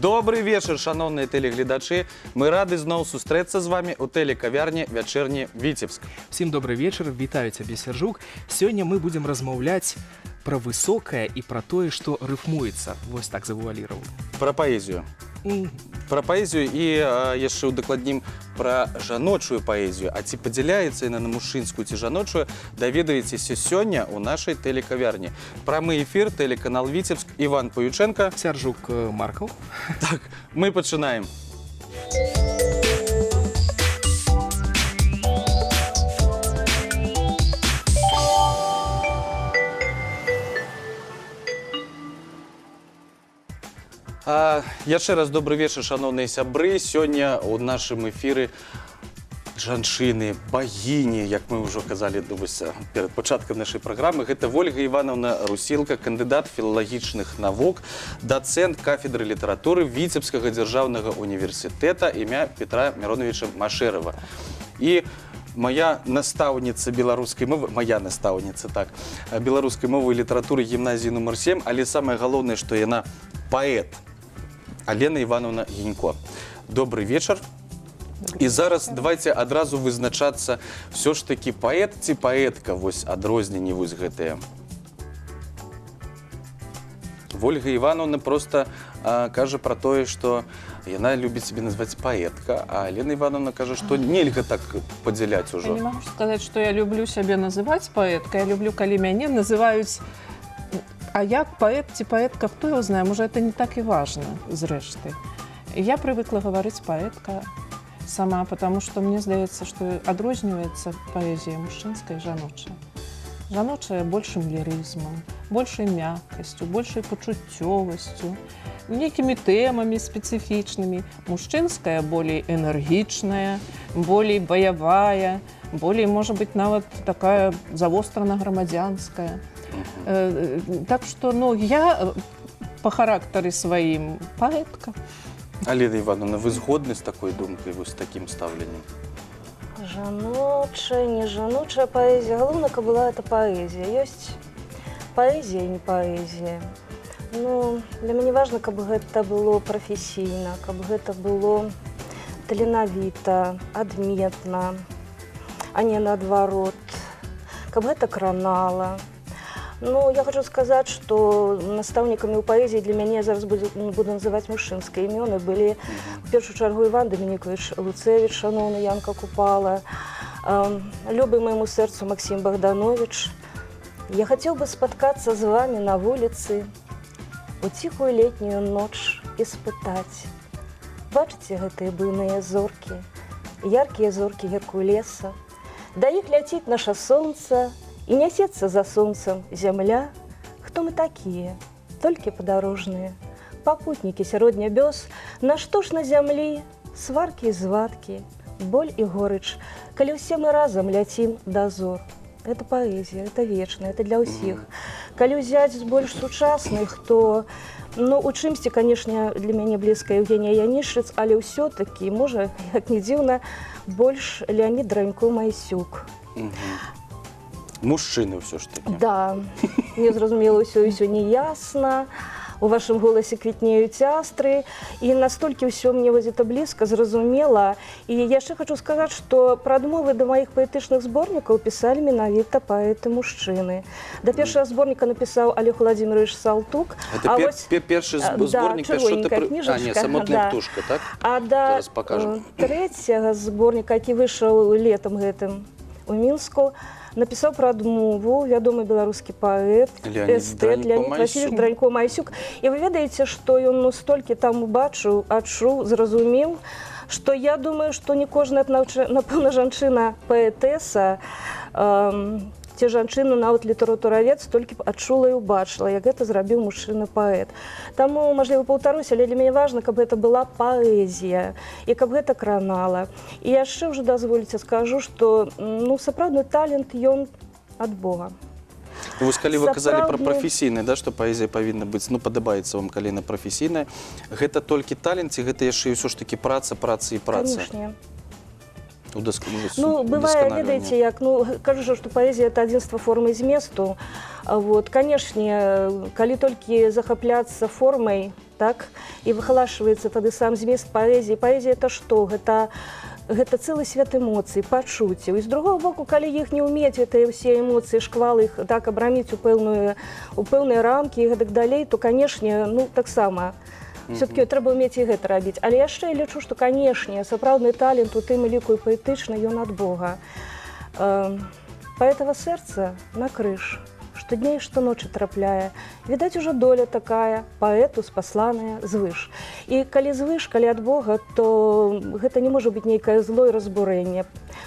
Добрый вечер, шановные телегледачи. Мы рады зноў сустрэцца з вами у тэлекавярні «Вячэрні Віцебск». Всем добрый вечер, вітаю цябе, Сяржук. Сегодня мы будем размаўляць про высокое и про тое, что рифмуется. Вот так завуалировал. Про поэзию. Про поэзию и яшчэ удакладнім про жаночую поэзию. А ці падзяляецца яна на мужчынскую ці жаночую, даведаецеся сёння у нашай тэлекавярні. Прамы эфир, телеканал Витебск, Иван Павюченко. Сяржук Марков. Так, мы пачынаем. Яшчэ раз добрый вечер, шановныя сябры. Сёння у нашым эфіры жанчыны, багіні, як мы ўжо казалі перад пачаткам нашай праграмы. Гэта Ольга Івановна Русілка, кандыдат філалагічных навук, дацэнт кафедры літаратуры Віцебскага дзяржаўнага універсітэта імя Петра Мироновича Машэрава. І моя настаўніца беларускай мовы, так, беларускай мовы і літаратуры гімназіі нумар 7, але самае галоўнае, што яна паэт. Алена Ивановна Янько. Добрый вечер. И зараз давайте адразу вызначаться, все ж таки поэт ці поэтка, вось адрозненні вось гэтыя. Ольга Ивановна просто кажа про тое, что яна любит себе назвать поэтка, а Лена Ивановна кажа, что нельга так подзяляць ужо. Я не могу сказать, что я люблю себе называть поэткой, я люблю, калі мяне называюць. А як паэт ці паэтка, хто его знае, можа, это не так и важно, зрэшты. Я привыкла говорить поэтка сама, потому что мне здаецца, что адрозніваецца поэзия мужчынская и жаночая. Жаночая большим лиризмом, большей мягкостью, большей почуттёвостью, некими темами специфичными. Мужчынская более энергичная, более боевая, более, может быть, нават такая завострана-громадянская. Так что, ну, я по характеру своим поэтка. Алена Ивановна, вы згодны з такой думкай, з таким ставленнем? Жаночая, не жаночая поэзия. Главное, каб была это поэзия. Есть поэзия и не поэзия. Ну, для мяне важно, каб гэта было професійна, каб гэта было таленавіта, адметна, а не наадварот. Каб гэта кранала. Ну, я хочу сказать, что наставниками у поэзии для меня зараз буду называть мужчинские имена. Были, в первую чергу, Иван Доминикович Луцевич, шановна Янка Купала, любый моему сердцу Максим Богданович. Я хотел бы споткаться с вами на улице, у тихую летнюю ночь испытать. Бачите гэтыя буйныя зорки, яркие зорки Геркулеса, да их летит наше солнце, и несется за солнцем земля. Кто мы такие? Только подорожные, попутники сярод нябёс. На што ж на зямлі сваркі і звадкі, боль и горыч, калі ўсе мы разом ляцім да зор. Это поэзия, это вечное, это для ўсіх. Калі ўзяць з больш сучасных, то, ну, у чымсьці, конечно, для мяне блізкая Евгения Янішыц, але ўсё-таки, можа, як не дзіўна, больш Леонид Дранько-Майсюк. Мужчыны ўсё ж таки. Да, мне зразумела ўсё неясна. У вашым голасе квітнеюць астры, і настолькі ўсё мне вось это блізка, зразумела. І яшчэ хочу сказаць, што прадмовы да маіх паэтычных зборнікаў пісалі менавіта паэты-мужчыны. Да першага зборніка напісаў Олег Владимирович Салтук. Это першы зборнік, чырвоненькая кніжачка. Самотная птушка, так? А да трэцяга зборніка, які выйшаў летам гэтым у Мінску, написал прадмову вядомы беларускі паэт, эстэт Леонид Васильевич Дранько-Майсюк. І вы ведаеце, што ён столькі там убачыў, адчуў, зразумеў, што я думаю, што не кожная, напэўна, жанчына паэтэса ці жанчына, нават літаратуравед, столькі б адчула і ўбачыла, як гэта зрабіў мужчына-паэт. Таму, мажліва, паўтаруся, але для мяне важна, каб гэта была паэзія і каб гэта кранала. І яшчэ ўжо дазволіце скажу, што сапраўдны талент ён ад Бога. Вось калі вы казалі пра Сапраўдны. прафесійны, да, што паэзія павінна быць, падабаецца вам, калі яна прафесійная, гэта толькі талент, ці гэта яшчэ ўсё ж такі праца і праца? Канешне. Удосканаліванне. Бывае, ведаеце, як, кажу, што паэзія – это адзінства формы і зместу. Канешне, калі толькі захапляцца формай, так, і выхалашваецца тады сам змест паэзіі. Паэзія – это што? Гэта цэлы свет эмоцый, пачуццяў. І з другого боку, калі іх не ўмець, гэтыя ўсе эмоцыі, шквалы іх так абраміць у пэўныя рамкі і гэтак далей, то, канешне, таксама все-таки трэба ўмець і гэта рабіць. Але яшчэ я лічу, што, канешне, сапраўдны талент у тым ліку і паэтычны, ён ад Бога. Паэтава сэрца на крыж, штодня і штоночы трапляе. Відаць, ужо доля такая, паэту спасланая звыш. І калі звыш, калі ад Бога, то гэта не можа быць нейкае зло і разбурэнне.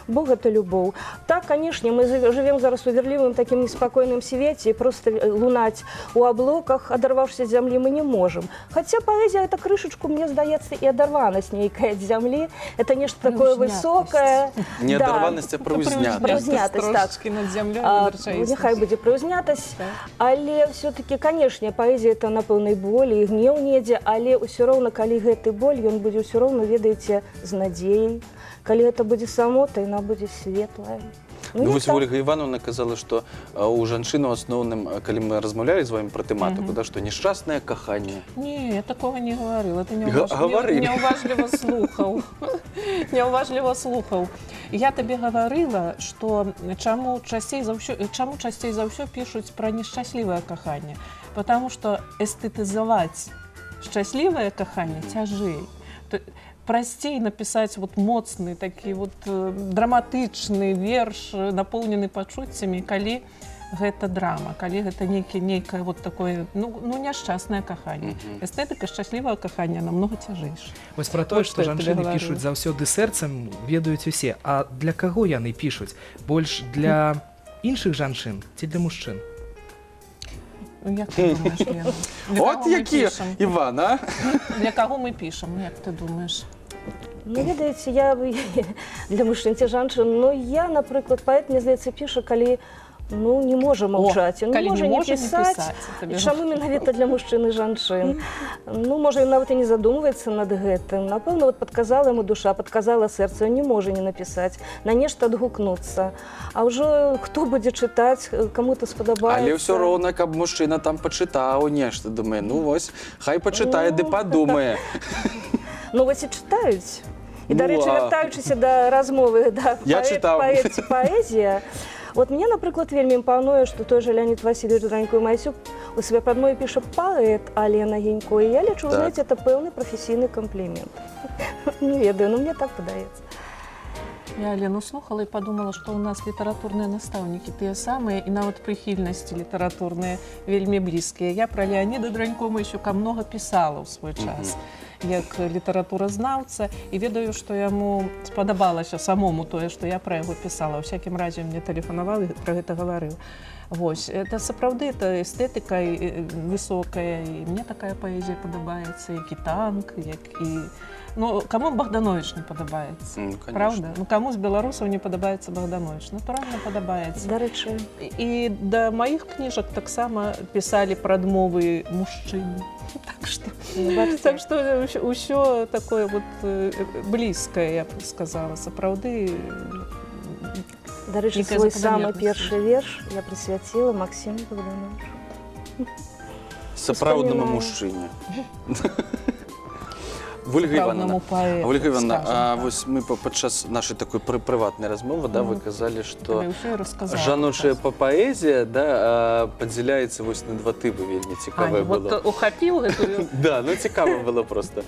Бог – это любоў. Так, канешне, мы жывем зараз у верлівым такім неспакойным свеце, і проста лунаць у аблоках, адарваўшыся ад зямлі, мы не можам. Хаця паэзія – это крышачку, мне здаецца, і адарванасць нейкая ад зямлі. Это нешта такое высокае. Не адарванасць, а прыўзнятасць. Прыўзнятасць, так. Няхай будзе прыўзнятасць. Але все-таки, канешне, паэзія – это на пэўнай болі, і гнеў недзе, але ўсё роўна, калі гэты боль, ён будзе ўсё роўна, ведаеце, з надзеяй. Калі гэта будзе самота, яна будзе светлая. Вось Ольга Івановна казала, што у жанчын у асноўным, калі мы размаўлялі з вамі пра тэматыку, што нешчаснае каханне. Не, я такого не говорила. Ты Говорили. неуважливо слухаў. Неуважливо слухаў. Я табе говорила, што чаму часцей за ўсё пішуць пра нешчаслівае каханне. Потому што эстэтызаваць шчаслівае каханне цяжэй. Прасцей напісаць моцны, такі драматычны верш, напоўнены пачуццямі, калі гэта драма, калі гэта нейкае такое, няшчаснае каханне. Эстэтыка шчаслівага кахання намнога цяжэйшая. Вось пра тое, што жанчыны пішуць заўсёды сэрцам, ведаюць усе. А для каго яны пішуць? Больш для іншых жанчын ці для мужчын? Як ты думаеш, Лена? От які, Іван, а? Для каго мы пішам, як ты думаеш? Ведаеце, я для мужчын ці жанчын, я, напрыклад, паэт, мне здаецца, піша, калі не можа маўчаць, не можа не пісаць. Чаму менавіта для мужчын і жанчын? Можа, ён нават і не задумваецца над гэтым. Напэўна, падказала яму душа, падказала сэрца, ён не можа не напісаць, на нешта адгукнуцца. А ўжо хто будзе чытаць, каму-то спадабаецца. Але ўсё роўна, каб мужчына там пачытаў нешта, думае, вось, хай пачытае ды падумае. Вось і чытаюць. І, дарэчы, вяртаючыся да размовы, паэзія, мне, напрыклад, вельмі імпануе, што той жа Леонід Васильевич Дранько-Масюк у сваёй прадмове піша паэт Алена Генько, і я лічу, знаеце, это пэўны прафесійны камплімент. Не ведаю, мне так падаецца. Я Алену слухала і падумала, што ў нас літаратурныя настаўнікі тыя самыя, і нават прыхільнасці літаратурныя вельмі блізкія. Я пра Леоніда Дранько-Масюка многа пісала ў свой час, як літаратуразнаўца, і ведаю, што яму спадабалася самому тое, што я пра яго пісала. У всякім разе мне тэлефанаваў і пра гэта гаварыў. Вось, это сапраўды, это эстэтыка высокая, і мне такая паэзія падабаецца, як і танк, як і... Каму Богданович не падабаецца, правда? Каму з беларусаў не падабаецца Богданович? Натуральна падабаецца. Дарэчы. І да маіх кніжак таксама пісалі прадмовы мужчыны. Так што ўсё такое блізкае, я б сказала, сапраўды. Дарэчы, свой самы першы верш я прысвяціла Максіму Богдановичу. Сапраўднаму мужчыне. Ольга Івановна, вось мы падчас нашай такой прыватнай размовы вы казалі, што жаночая паэзія падзяляецца вось на два тыпы, вельмі цікавае было. Ухапіў гэтую? Да, цікава было проста.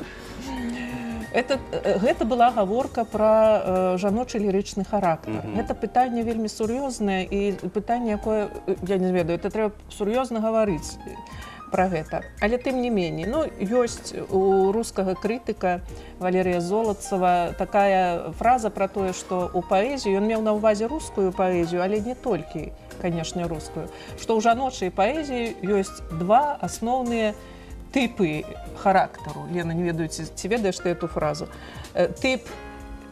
Гэта была гаворка пра жаночы лірычны характар. Гэта пытанне вельмі сур'ёзнае і пытанне, якое, я не ведаю, это трэба сур'ёзна гаварыць пра гэта. Але тым не меней, ну, ёсць у рускага крытыка Валерія Золатцева такая фраза пра тое, што ў паэзію, ён меў на ўвазе рускую паэзію, але не толькі, канешне, рускую, што ў жаночай паэзіі ёсць два асноўныя типы характеру. Лена, не ведаю, ці ведаеш ты эту фразу. Тип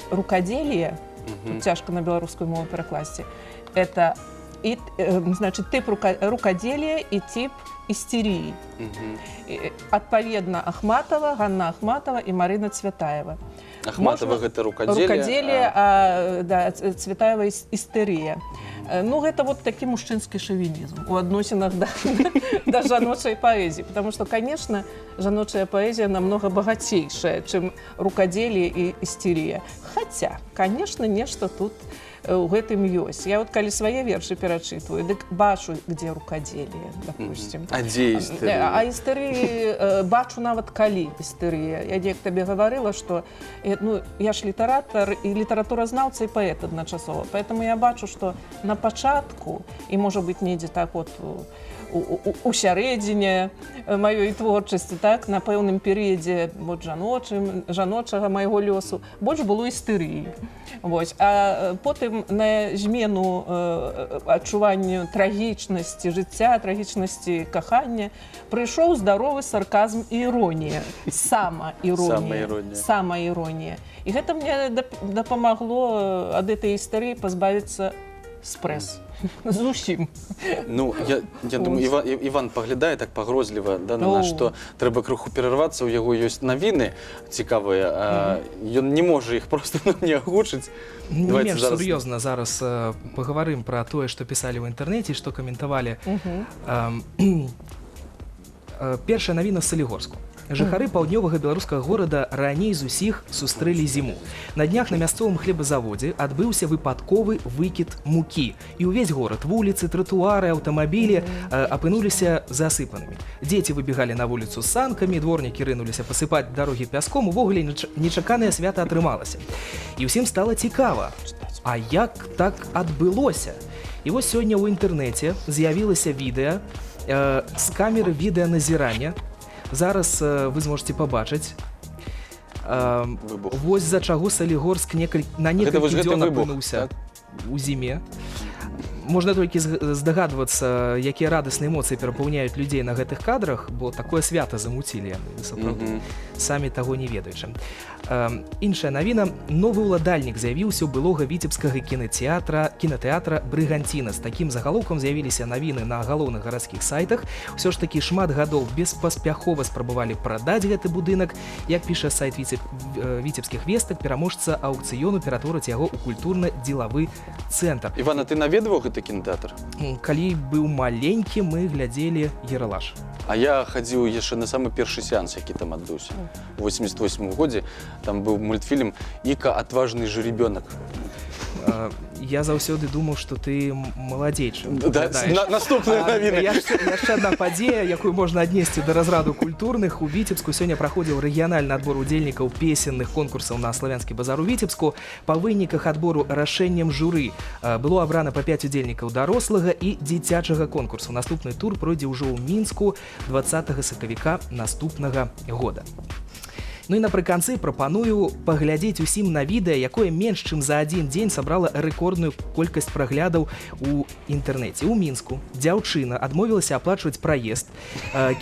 рукоделия, тут тяжко на белорусскую мову перекласти, это значит, тип рукоделия и тип истерии. Отповедно Ахматова, Ганна Ахматова и Марина Цветаева. Ахматова это рукоделие, рукоделие, да, Цветаева истерия. Ну, это вот такі мужчынскі шавінізм у адносінах да жаночай паэзіі, потому что, конечно, жаночая паэзія намного богатейшая, чым рукоделие и истерия. Хотя, конечно, нешта тут у гэтым ёсць. Я вот калі свае вершы перачытваю, дык бачу, где рукоделие, допустим. А дзе істэрыя? А істэрыі бачу нават калі істэрыя. Я як табе гаварыла, што ну, я ж літаратар і літаратуразнаўца і паэт адначасова. Поэтому я бачу, што на пачатку, і можа быць недзе так вот у сярэдзіне маёй творчасці, так, на пэўным перыядзе вот, жаночага майго лёсу, больш было істэрыі. Вось. А потым на змену адчуванню трагічнасці жыцця, трагічнасці кахання прыйшоў здаровы сарказм і іронія. Самаіронія. І гэта мне дапамагло ад этой істэрыі пазбавіцца спрэс. Зусім. Ну, я думаю, Іван паглядае так пагрозліва да, на нас, што трэба крыху перарвацца, у яго ёсць навіны цікавыя, ён не можа іх проста не агучыць. Не менш сур'ёзна зараз пагаварым пра тое, што пісалі ў інтэрнэце, што каментавалі. Першая навіна з Салігорску. Жыхары паўднёвага беларускага горада раней з усіх сустрэлі зіму. На днях на мясцовым хлебазаводзе адбыўся выпадковы выкід мукі. І ўвесь горад, вуліцы, тратуары, аўтамабілі апынуліся засыпанымі. Дзеці выбегалі на вуліцу з санкамі, дворнікі рынуліся пасыпаць дарогі пяском, увогуле нечаканае свята атрымалася. І ўсім стала цікава, а як так адбылося? І вось сёння ў інтэрнэце з'явілася відэа з камеры відэаназірання. Зараз вы зможаце пабачыць, вось за чаго Салігорск на некалькі дзён апынуўся у зіме. Можна толькі здагадвацца, якія радасныя эмоцыі перапаўняюць людзей на гэтых кадрах, бо такое свята замуцілі яны, сапраўды, самі таго не ведаючы. Іншая навіна. Новы ўладальнік з'явіўся ў былога віцебскага кінатэатра «Брыгантіна». З такім загалоўкам з'явіліся навіны на галоўных гарадскіх сайтах. Усё ж такі шмат гадоў беспаспяхова спрабавалі прадаць гэты будынак. Як піша сайт віцебскіх вестак, пераможца аўкцыёну ператворыць яго ў культурна-дзелавы цэнтр. Івана, ты наведваў гэты кінатэатр? Калі быў маленькі, мы глядзелі «Ералаш». А я хадзіў яшчэ на самы першы сеанс, які там адбыўся. У 88 годзе там быў мультфільм «Іка, отважный жеребёнок». Я заўсёды думаў, што ты маладзейчы. Наступная навіна. Яшчэ адна падзея, якую можна аднесці да разраду культурных. У Віцебску сёння праходзіў рэгіянальны адбор удзельнікаў песенных конкурсаў на славянскі базар у Віцебску. Па выніках адбору рашэннем журы было абрана па 5 удзельнікаў дарослага і дзіцячага конкурсу. Наступны тур пройдзе ўжо ў Мінску 20 сакавіка наступнага года. Ну і напрыканцы прапаную паглядзець усім на відэа, якое менш чым за адзін дзень сабрала рэкордную колькасць праглядаў у інтэрнэце. У Мінску дзяўчына адмовілася аплачваць праезд,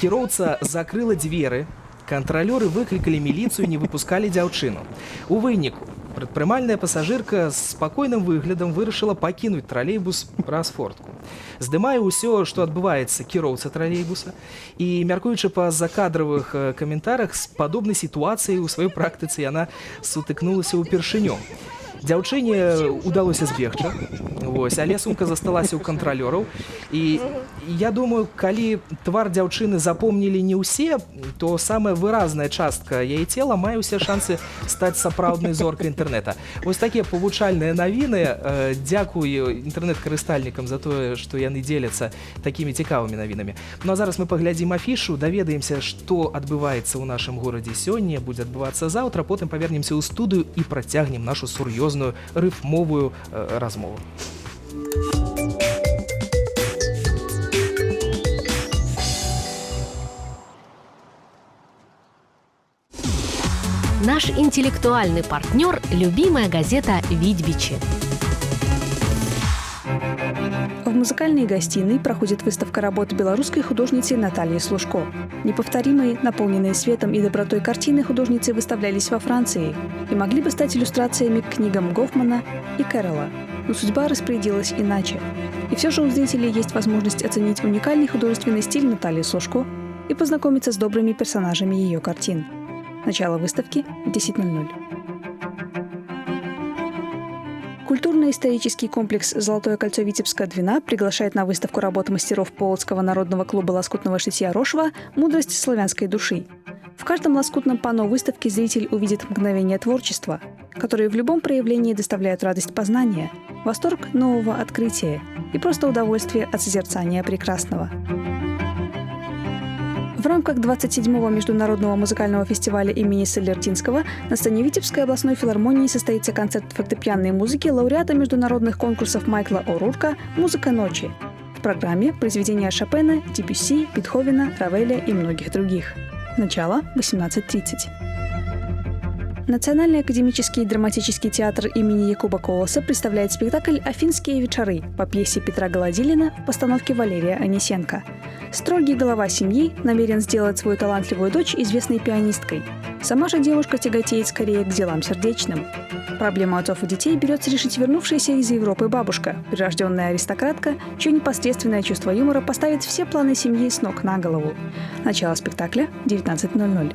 кіроўца закрыла дзверы, кантралёры выклікалі міліцыю, не выпускалі дзяўчыну. У выніку прадпрымальная пасажырка з спакойным выглядам вырашыла пакінуць тралейбус праз фортку. Здымае ўсё, што адбываецца кіроўца тралейбуса, і, мяркуючы па закадравых каментарах, з падобнай сітуацыяй у сваёй практыцы яна сутыкнулася ўпершыню. Дзяўчыне удалося збегчы, але сумка засталася ў кантралёраў. І я думаю, калі твар дзяўчыны запомнілі не ўсе, то самая выразная частка яе цела мае ўсе шансы стаць сапраўднай зоркай інтэрнэта. Вось такія павучальныя навіны. Дзякую інтэрнэт-карыстальнікам за тое, што яны дзеляцца такімі цікавымі навінамі. Ну а зараз мы паглядзім афішу, даведаемся, што адбываецца ў нашым горадзе сёння, будзе адбывацца заўтра, потым павернемся ў студыю і працягнем нашу сур'ёзную рыфмовую размову. Наш интеллектуальный партнер – любимая газета «Видбичи». В музыкальной гостиной проходит выставка работ белорусской художницы Натальи Слушко. Неповторимые, наполненные светом и добротой картины художницы выставлялись во Франции и могли бы стать иллюстрациями к книгам Гофмана и Кэрролла. Но судьба распорядилась иначе. И все же у зрителей есть возможность оценить уникальный художественный стиль Натальи Слушко и познакомиться с добрыми персонажами ее картин. Начало выставки в 10:00. Культурно-исторический комплекс «Золотое кольцо Витебска-Двина» приглашает на выставку работ мастеров Полоцкого народного клуба лоскутного шитья Рошва «Мудрость славянской души». В каждом лоскутном панно выставки зритель увидит мгновение творчества, которые в любом проявлении доставляют радость познания, восторг нового открытия и просто удовольствие от созерцания прекрасного. В рамках 27-го международного музыкального фестиваля имени Соллертинского на сцене Витебской областной филармонии состоится концерт фортепианной музыки лауреата международных конкурсов Майкла О'Рурка «Музыка ночи». В программе произведения Шопена, Дебюсси, Бетховена, Равеля и многих других. Начало 18:30. Национальный академический драматический театр имени Якуба Колоса представляет спектакль «Афинские вечеры» по пьесе Петра Голодилина в постановке Валерия Анисенко. Строгий глава семьи намерен сделать свою талантливую дочь известной пианисткой. Сама же девушка тяготеет скорее к делам сердечным. Проблему отцов и детей берется решить вернувшаяся из Европы бабушка, прирожденная аристократка, чье непосредственное чувство юмора поставит все планы семьи с ног на голову. Начало спектакля 19:00.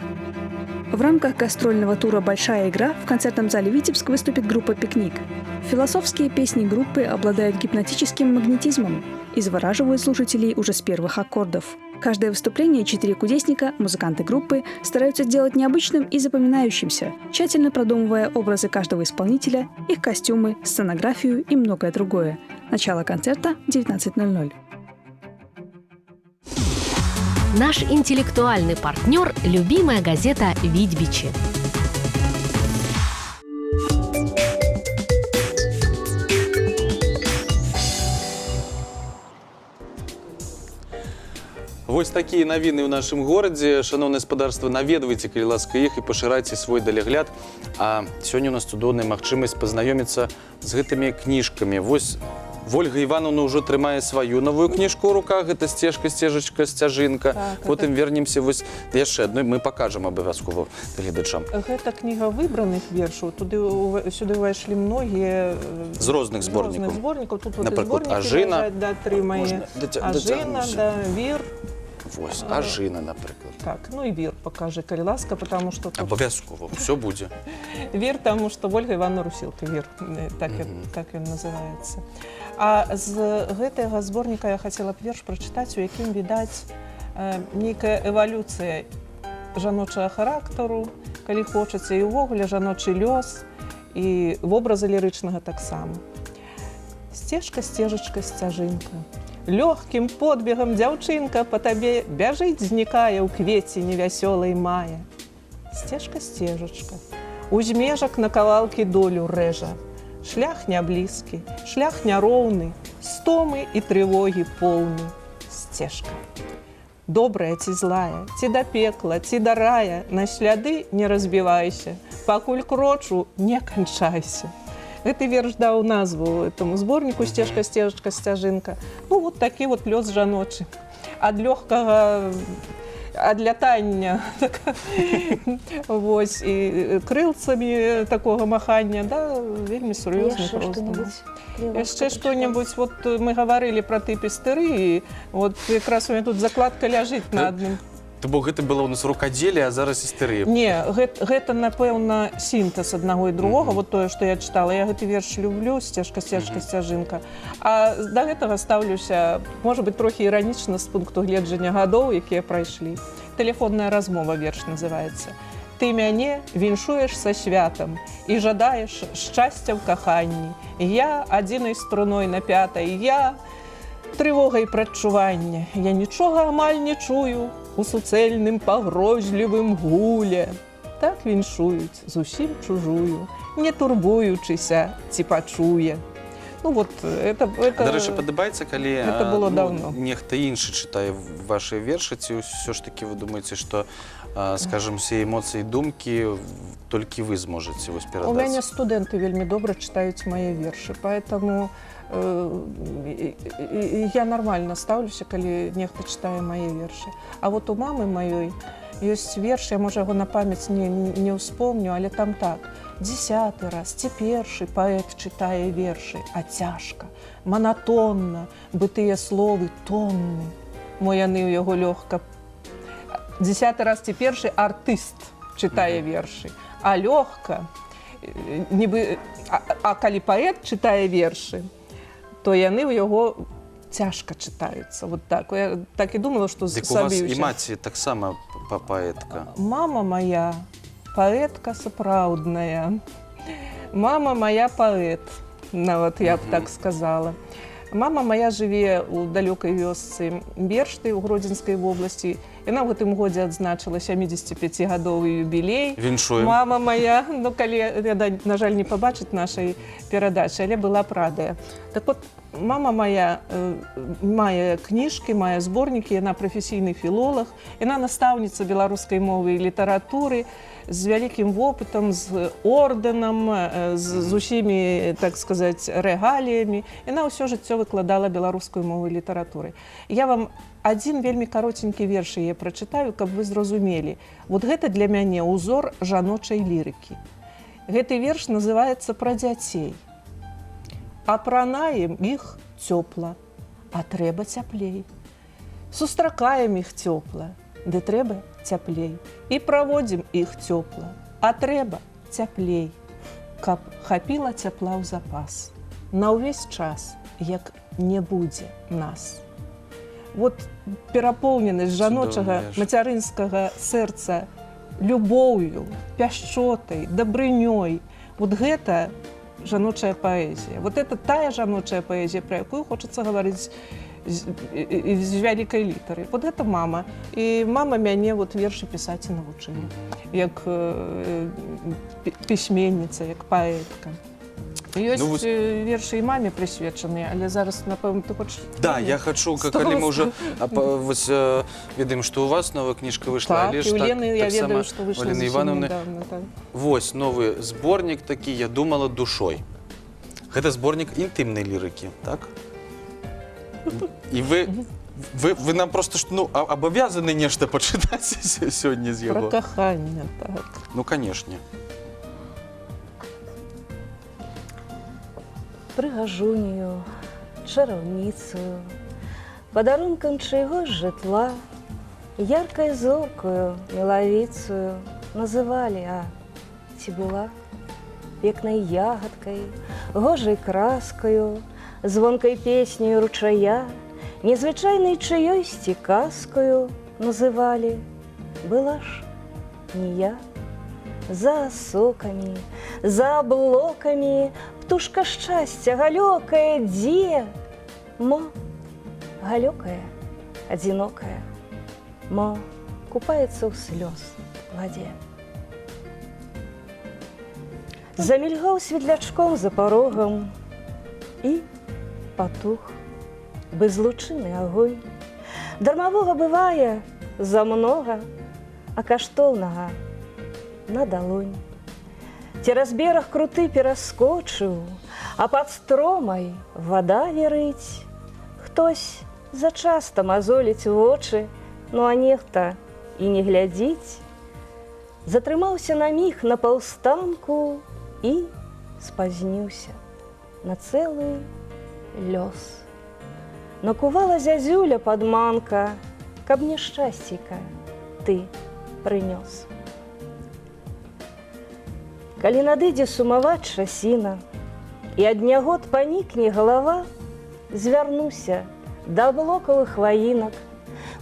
В рамках гастрольного тура «Большая игра» в концертном зале «Витебск» выступит группа «Пикник». Философские песни группы обладают гипнотическим магнетизмом и завораживают слушателей уже с первых аккордов. Каждое выступление 4 кудесника, музыканты группы, стараются сделать необычным и запоминающимся, тщательно продумывая образы каждого исполнителя, их костюмы, сценографию и многое другое. Начало концерта 19:00. Наш интеллектуальный партнер – любимая газета «Видбичи». Вось такія навіны ў нашым горадзе. Шановнае спадарства, наведвайце, калі ласка, іх і пашырайце свой далягляд. А сёння у нас цудоўная магчымасць пазнаёміцца з гэтымі кніжкамі. Вось Вольга Івановна ўжо трымае сваю новую кніжку ў руках. Гэта «Сцежка, сцежачка, сцяжынка». Потым вернемся вось яшчэ адной, мы пакажам абавязкова гледачам. Гэта кніга выбраных вершаў. Сюды ўвайшлі многія з розных зборнікаў. Тут напрыклад, Ажына, Ажына, Вір. Вось, Ажына, напрыклад. Так, ну і Вір пакажы, калі ласка, потому што... Абавязкова, ўсё будзе. Вір, таму што Вольга Івановна Русілка, Вір, так ён называецца. А з гэтага зборніка я хацела б верш прачытаць, у якім відаць нейкая эвалюцыя жаночага характару, калі хочаце, і ўвогуле жаночы лёс, і вобраза лірычнага таксама. Сцежка, сцежачка, сцяжынка. Лёгкім подбегам дзяўчынка па табе бяжыць, знікае ў квеці невясёлай мая. Сцежка, сцежачка, узьмежак на кавалкі долю рэжа. Шлях няблізкі, шлях няроўны, стомы і трывогі поўны. Сцежка. Добрая ці злая, ці да пекла, ці да рая, на сляды не разбівайся, пакуль крочу не канчайся. Гэты верш даў назву этому зборніку «Сцежка, сцежачка, сцяжынка». Ну, вот такі вот лёс жаночы. Ад лёгкага адлятання, вось, і крылцамі такога махання, да, вельмі сур'ёзных роздумаў. Яшчэ што-небудзь, вот мы гаварылі пра тып істэрыі, вот якраз у мяне тут закладка ляжыць на адным. То бок гэта было у нас рукадзелле, а зараз істэрыя. Не, гэта, напэўна, сінтэз аднаго і другога, вот тое, што я чытала. Я гэты верш люблю, «Сцежка, сцежка, сцяжынка». А да гэтага стаўлюся, можа быць, трохі іранічна з пункту гледжання гадоў, якія прайшлі. «Тэлефонная размова» верш называецца. Ты мяне віншуеш са святам і жадаеш шчасця ў каханні. Я адзінай струной на пятай, я трывога і прадчування. Я нічога амаль не чую у суцэльным пагрозлівым гуле. Так віншуюць зусім чужую, не турбуючыся, ці пачуе. Ну вот, До речі, подобається, коли це було давно. нехто інший читає ваші вірші, чи все ж таки ви думаєте, що, скажімо, всі емоції, думки тільки ви зможете ось передати? У мене студенти вельми добре читають мої вірші, поэтому я нормально ставлюся, коли нехто читає мої вірші. А от у мами моєї є вірш, я, може, його на пам'ять не вспомню, але там так. 10-й раз ці перший поет читає вірші, а тяжко, монотонно, битые слови тонни, мояни у його легко. 10-й раз ці перший артист читає вірші, а легко, ніби, а коли поет читає вірші, то яны у його тяжко читаються. Вот так. Я так і думала, що Так у вас і маці так само поетка. Мама моя поэтка сапраўдная. Мама моя поэт, ну, вот я б так сказала. Мама моя жыве у далёкай вёсцы Бершты ў Гродзенскай вобласці. Яна ў гэтым годзе адзначыла 75-гадовы юбілей. Віншуем. Мама моя, ну, калі, на жаль, не пабачыць нашай перадачы, але была прадая. Так вот, мама моя мае кніжкі, мае зборнікі, яна прафесійны філолог, яна настаўніца беларускай мовы і літаратуры, з вялікім вопытам, з ордэнам, з усімі, так сказаць, рэгаліямі. Яна ўсё жыццё выкладала беларускую мову і літаратуры. Я вам адзін вельмі каротенькі верш яе прачытаю, каб вы зразумелі. Вот гэта для мяне ўзор жаночай лірыкі. Гэты верш называецца «Пра дзяцей». Апранаем іх цёпла, а трэба цяплей. Сустракаем іх цёпла, ды трэба цяплей. І праводзім іх цёпла, а трэба цяплей, каб хапіла цяпла ў запас. На ўвесь час, як не будзе нас. Вот перапоўненасць жаночага мацярынскага сэрца любоўю, пяшчотай, дабрынёй. Вот гэта жаночая паэзія. Вот это тая жаночая паэзія, пра якую хочацца гаварыць з вялікай літары. Вот гэта мама. І мама мяне вот вершы пісаць і навучыла. Як пісьменніца, як паэтка. Ёсць вершы і маме прысвечаныя, але зараз, напэўна, ты хочаш... Да, я хочу, калі мы ўжо ведаем, што у вас новая кніжка выйшла, так, і у Лены, я ведаю, што выйшла зусім недавно. Вось новы зборнік такі, я думала душой. Гэта зборнік інтымнай лірыкі, так? І вы нам просто абавязаны нешта пачытаць сёння з яго. Пра каханне, так. Ну, канешне. Прыгажунію, чараўніцую, падарункам чайго з жытла, яркай зоркаю, мелавіцую называлі, а ці была пекнай ягадкай, гожай краскаю, звонкай песняю ручая, незвычайнай чыёйсьці казкаю называлі. Была ж не я, за асокамі, за аблокамі, птушка шчасця галёкая, дзе? Мо галёкая, адзінокая, мо купаецца ў слёз вадзе. Замільгаў светлячком за парогам і патух безлучыны агонь. Дармавога бывае замнога, а каштоўнага на далонь. Цераз бераг круты пераскочыў, а пад стромай вада верыць. Хтось зачаста мазоліць вочы, ну а нехта і не глядзіць. Затрымаўся на міг на паўстанку і спазніўся на цэлы лёс. Накувала зязюля падманка, каб няшчасціка ты прынёс. Калі надыдзе сумаваць часіна, і ад нягод панікне галава, звярнуся да аблокавых хваінак,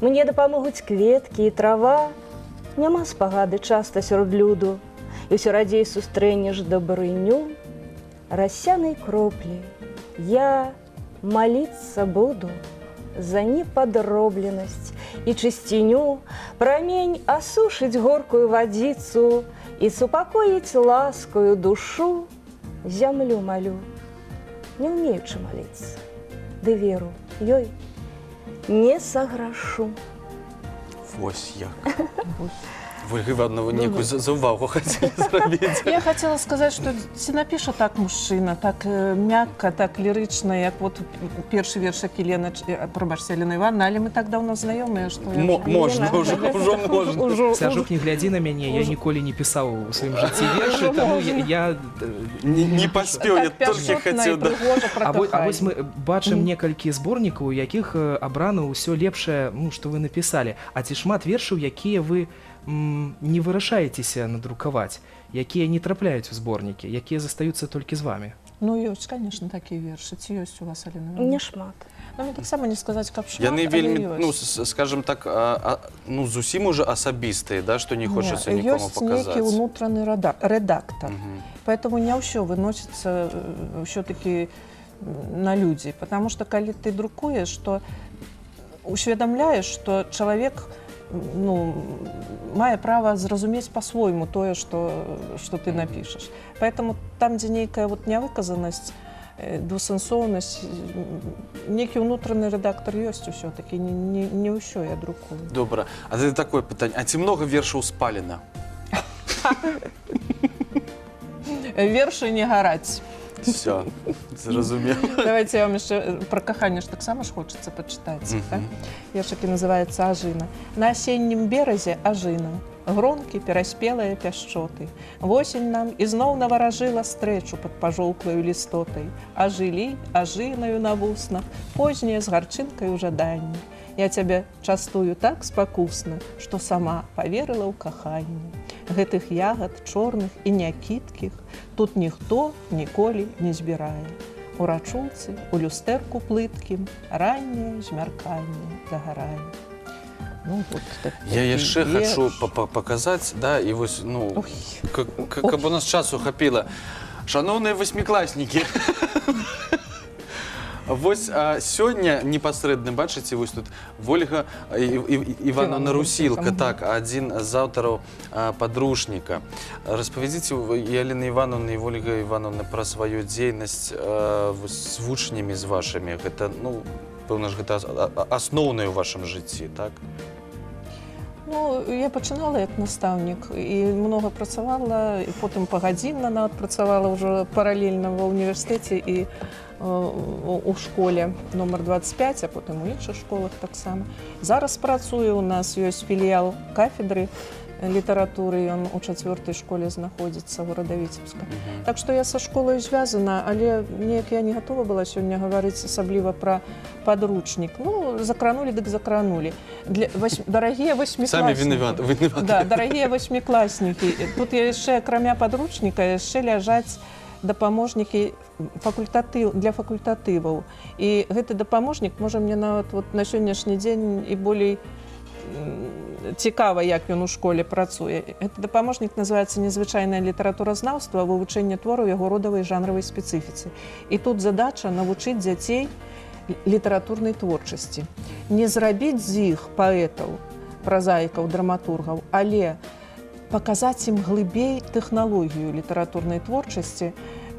мне дапамогуць кветкі і трава, няма спагады часта сярод люду, і ўсё радзей сустрэнеш дабрыню, рассянай кроплі, я маліцца буду за непадробленасць і чысціню, прамень асушыць горкую вадзіцу і супакоіць ласкаю душу, зямлю малю. не ўмеючы маліцца. Ды веру ёй не саграшу. Вось як. Ольга Івановна, вы некую за увагу хотели зрабіць. Я хотела сказать, что ці напіша так мужчина, так мягко, так лирично, як вот першы вершак Елена, пробачце, Елена Івановна, але мы так давно знаёмыя, што... Можна, ўжо можна. Сяжук, не глядзі на мяне, я ніколі не пісаў у сваім жыцці вершы, таму я... Не паспеў, я толькі хацеў... А вось мы бачым некалькі зборнікаў, у якіх абрана ўсё лепшае, што вы напісалі. А ці шмат вершаў, якія вы не вырашаецеся надрукаваць, якія не трапляюць у зборнікі, якія застаюцца толькі з вами? Ну, ёсць, конечно, такія вершы. Ці ёсць у вас, Алена Івановна? Не шмат. Ну, мне таксама не сказаць, каб шмат, Яны вельмі, але ну, ёсць. скажем так, ну, зусім уже асабістыя, да, што не хочацца нікому Ёсць паказаць. нейкі ўнутраны рэдактар. Поэтому не ўсё выносіцца ўсё-таки на людзей. Потому что, калі ты друкуеш, то усведамляеш, што чалавек мае права зразумець па-свойму тое, што ты напішаш. Поэтому там, дзе нейкая нявыказанасць, двусэнсоўнасць, нейкі ўнутраны рэдактар ёсць усё-таки, не ўсё я друкую. Добра. А це такое пытанне. А ці многа вершаў спалена? Вершы не гараць. Все, зразумела. Давайте я вам еще про каханне ж таксама ж хочется почитать. Вершики называется «Ажина». На осеннем березе ажина, гронкі, пераспелыя пяшчоты. Восень нам ізноў наваражыла стрэчу пад пажоўклаю лістотай. Ажылі, ажынаю на вуснах, позняе з гарчынкай у жаданні. Я цябе частую так спакусна, што сама паверыла ў каханне. Гэтых ягад чорных і някіткіх тут ніхто ніколі не збірае. У рачулцы, у люстэрку плыткім, ранняе змярканне дагарае. Ну, вот я яшчэ хачу паказаць, да, і вось, ну, каб у нас часу хапіла. Шаноўныя васьмікласнікі, вось сёння непасрэдна, бачыце, вось тут Ольга Івановна Русілка, так, адзін з аўтараў падручніка. Распавядзіце, Елена Івановна і Ольга Івановна, пра сваю дзейнасць з вучнямі з вашымі. Гэта, ну, пэўна ж, гэта асноўнае ў вашым жыцці, так? Ну, я пачынала як настаўнік і многа працавала, і потым пагадзінна нават працавала ўжо паралельна ва ўніверсітэце і у школе номер 25, а потым у іншых школах таксама. Зараз працую, у нас ёсць філіял кафедры літаратуры, ён у 4-й школе знаходзіцца горада Віцебска. Так што я са школай звязана, але неяк я не гатова была сёння гаварыць асабліва пра падручнік. Ну, закранулі, дык закранулі. Дарагія васьмікласнікі. Самі вінаваты. Да, дарагія васьмікласнікі. Тут яшчэ, акрамя падручніка, яшчэ ляжаць дапаможнікі для факультатываў. І гэты дапаможнік можа мне нават на сённяшні дзень і болей цікава, як ён у школе працуе. Гэты дапаможнік называецца «Незвычайнае літаратуразнаўства, вывучэнне твораў яго родавай жанравай спецыфіцы». І тут задача навучыць дзяцей літаратурнай творчасці. Не зрабіць з іх паэтаў, празаікаў, драматургаў, але паказаць ім глыбей тэхналогію літаратурнай творчасці,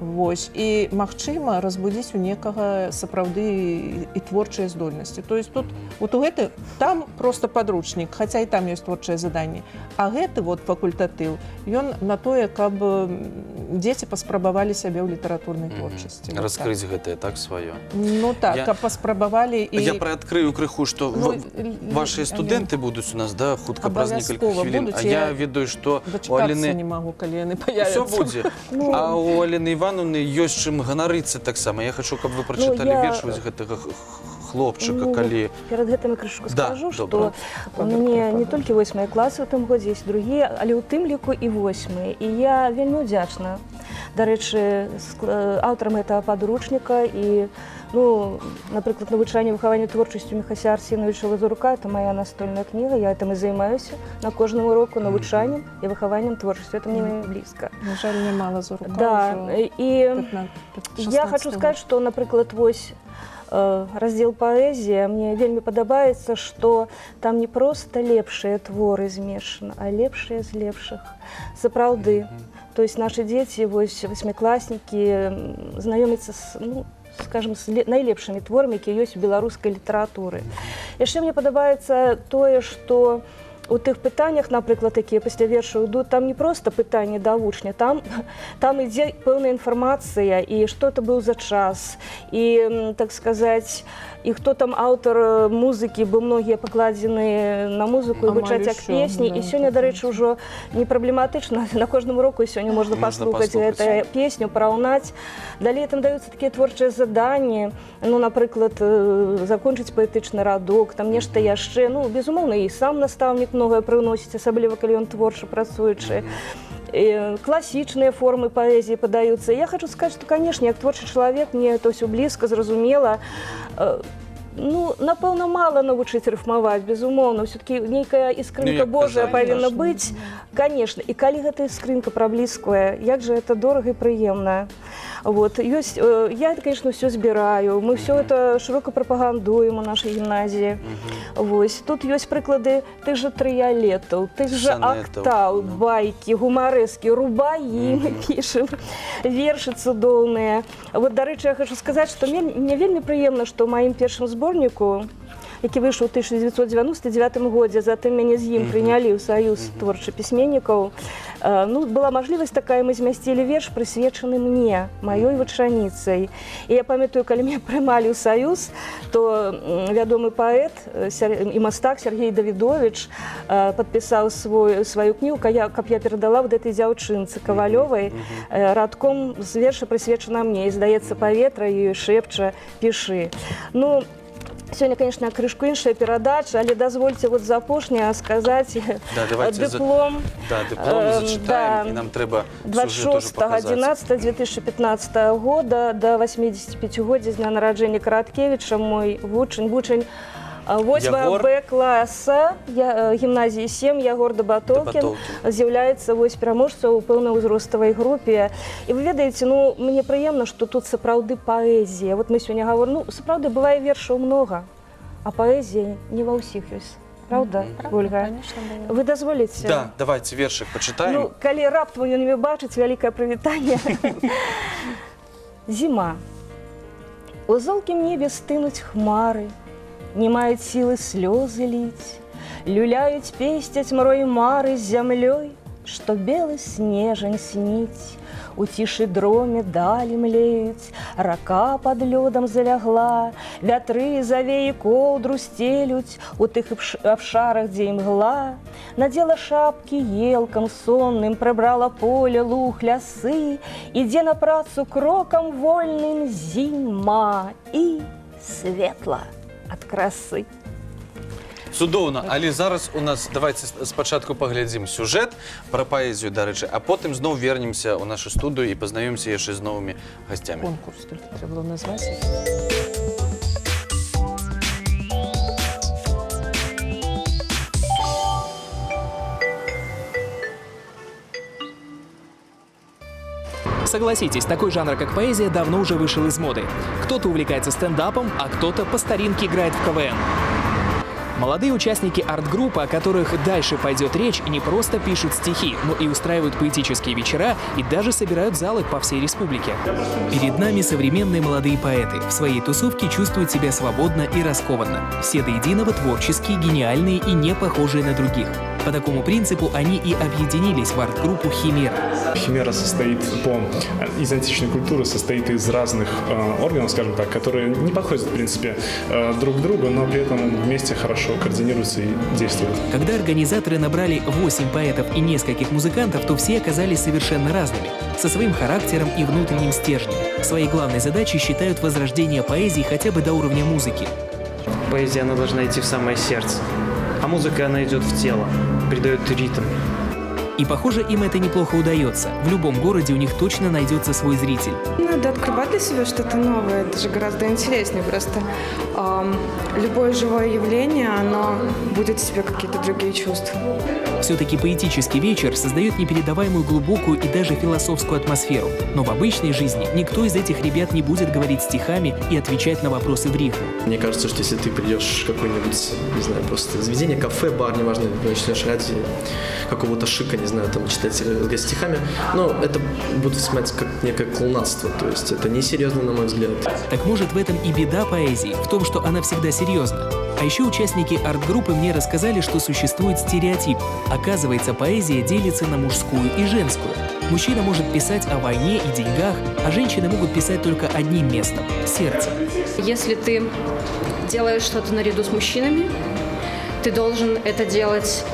вось, і, магчыма, разбудзіць у некага сапраўды і творчыя здольнасці. То есть тут, вот у гэты, там просто падручнік, хаця і там ёсць творчыя заданні. А гэты вот факультатыў, ён на тое, каб дзеці паспрабавалі сябе ў літаратурнай творчасці. Раскрыць гэтае, так, сваё. Ну так, каб паспрабавалі і... Я прыадкрыю крыху, што вашыя студэнты будуць у нас, да, хутка праз некалькі хвілін. А я ведаю, што у Алены... Дачакацца не магу, калі яны паявяцца. Усё будзе. А у Алены Івановны ёсць чым ганарыцца таксама. Я хачу, каб вы прачыталі верш вось гэтага хлопчыка, калі... Перад гэтым я крышку скажу, што у мяне не толькі 8-е класы ў тым годзе, ёсць другія, але ў тым ліку і 8-е. І я вельмі удзячна, дарэчы, аўтарам гэтага падручніка і, ну, напрыклад, навучанне выхавання творчасцю Міхася Арсеновича Лазурука, это моя настольная кніга, я этим і займаюся на кожным уроку навучаннем і выхаваннем творчасцю, это мне блізка. На жаль, нема Лазурука. Да, і я хочу сказаць, што, напрыклад, вось раздзел паэзія, мне вельмі падабаецца, што там не проста лепшыя творы змешаны, а лепшыя з лепшых. Сапраўды. То есть наши дзеці, вось восьмикласнікі, знаёмяцца з, ну, скажем, з найлепшымі творамі, якія ёсць у беларускай літаратуры. Яшчэ мне падабаецца тое, што у тых пытаннях, напрыклад, якія пасля вершаў ідуць, там не проста пытанне да вучня, там ідзе пэўная інфармацыя, і што это быў за час, і, так сказаць, і хто там аўтар музыкі, бо многія пакладзены на музыку і гучаць як песні. І сёння, дарэчы, ўжо не праблематычна. На кожным уроку сёння можна паслухаць гэтую песню, параўнаць. Далей там даюцца такія творчыя заданні, ну, напрыклад, закончыць паэтычны радок, там нешта яшчэ. Ну, безумоўна, і сам настаўнік многае прыносіць, асабліва калі ён творча працуючы. Класічныя формы паэзіі падаюцца. Я хочу сказаць, што, канешне, як творчы чалавек, мне это ўсё блізка, зразумела. Ну, напэўна, мала навучыць рыфмаваць, безумоўна. Ўсё-такі нейкая іскрынка Божая павінна быць. Канешне. І калі гэта іскрынка праблісквае, як жа это дорага і прыемна. Вот. Ёсць, я, конечно, все збіраю. Мы все это широко пропагандуем у нашай гімназіі. Вось. Тут ёсць прыклады тых жа трыялетаў, тых жа актаў, байкі, гумарэскі, рубаі мы пішем, вершы цудоўныя. Вот, дарэчы, я хочу сказаць, што мне вельмі прыемна, што ў маім першым зборніку, які выйшаў у 1999 годзе, затым мяне з ім прынялі ў саюз творчых пісьменнікаў. Ну, была мажлівасць такая, мы змясцілі верш, прысвечаны мне, маёй вучаніцай. І я памятаю, калі мяне прымалі ў саюз, то вядомы паэт і мастак Сергей Давідович падпісаў сваю кнігу, каб я перадала вот этой дзяўчынцы Кавалёвай радком з верша прысвечана мне. І, здаецца, паветра ёй шэпча, пішы. Ну, сегодня, конечно, крышку іншая перадача, але дазвольце вот за апошняе сказаць дыплом. Да, дыплом зачитаем, і нам трэба сюжет тоже показать. 26.11.2015 года до 85-годдзя з дня нараджэння Караткевіча, мой вучань 8 Б класа гімназіі 7 Ягор Дабатоўкін з'яўляецца пераможцам у пэўнай узроставай групе. І вы ведаеце, ну, мне прыемна, што тут сапраўды паэзія. Вот мы сёння гаворым, ну, сапраўды бывае вершаў много, а паэзія не ва ўсіх ёсць. Правда, Ольга? Вы дазволіце? Да, давайте вершик почитаем. Ну, калі раптам ён не бачыць, вялікае прывітанне. Зіма. У золкім небе стынуць хмары, не маюць сілы слёзы ліць, люляюць, песцяць мрой мары з зямлёй, што белы снежань сніць. У цішы дроме далі млеюць, рака пад лёдам залягла, вятры завеі коўдру стелюць у тых абшарах, дзе імгла. Надзела шапкі елкам сонным, прыбрала поле, луг, лясы, ідзе на працу крокам вольным зіма і светла ад красы. Цудоўна, але зараз у нас, давайте спачатку паглядзім сюжет пра паэзію, дарэчы, а потым зноў вернемся ў нашу студыю і пазнаёмся яшчэ з новымі гасцямі. Конкурс только трэба было назваць. Согласитесь, такой жанр, как поэзия, давно уже вышел из моды. Кто-то увлекается стендапом, а кто-то по старинке играет в КВН. Молодые участники арт-группы, о которых дальше пойдет речь, не просто пишут стихи, но и устраивают поэтические вечера и даже собирают залы по всей республике. Перед нами современные молодые поэты. В своей тусовке чувствуют себя свободно и раскованно. Все до единого творческие, гениальные и не похожие на других. По такому принципу они и объединились в арт-группу «Химера». «Химера» из античной культуры состоит из разных органов, скажем так, которые не подходят, в принципе, друг к другу, но при этом вместе хорошо координируются и действуют. Когда организаторы набрали 8 поэтов и нескольких музыкантов, то все оказались совершенно разными, со своим характером и внутренним стержнем. Своей главной задачей считают возрождение поэзии хотя бы до уровня музыки. Поэзия, она должна идти в самое сердце, а музыка, она идет в тело, придает ритм. И, похоже, им это неплохо удается. В любом городе у них точно найдется свой зритель. Надо открывать для себя что-то новое, это же гораздо интереснее. Просто любое живое явление, оно будет в себе какие-то другие чувства. Все-таки поэтический вечер создает непередаваемую глубокую и даже философскую атмосферу. Но в обычной жизни никто из этих ребят не будет говорить стихами и отвечать на вопросы в рифму. Мне кажется, что если ты придешь в какое-нибудь, не знаю, просто заведение, кафе, бар, неважно, начнешь ради какого-то шика, не знаю, там читать стихами, но это будет восприниматься как некое клоунадство, то есть это несерьезно, на мой взгляд. Так может в этом и беда поэзии, в том, что она всегда серьезна. А еще участники арт-группы мне рассказали, что существует стереотип. Оказывается, поэзия делится на мужскую и женскую. Мужчина может писать о войне и деньгах, а женщины могут писать только одним местом – сердцем. Если ты делаешь что-то наряду с мужчинами, ты должен это делать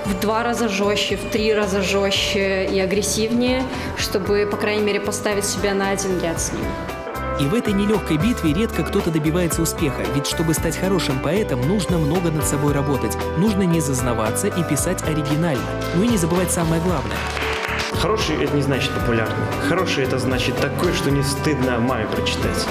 в 2 раза жестче, в 3 раза жестче и агрессивнее, чтобы, по крайней мере, поставить себя на один ряд с ним. И в этой нелегкой битве редко кто-то добивается успеха, ведь чтобы стать хорошим поэтом, нужно много над собой работать. Нужно не зазнаваться и писать оригинально. Ну и не забывать самое главное. Хороший – это не значит популярный. Хороший – это значит такой, что не стыдно маме прочитать.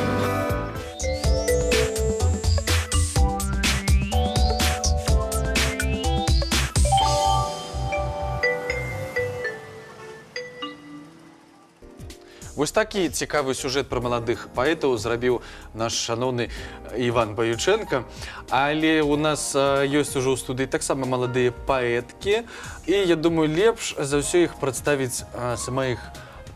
Вось такі цікавы сюжэт пра маладых паэтаў зрабіў наш шаноўны Іван Баюченко. Але у нас ёсць ужо ў студыі таксама маладыя паэткі. І я думаю, лепш за ўсё іх прадставіць сама іх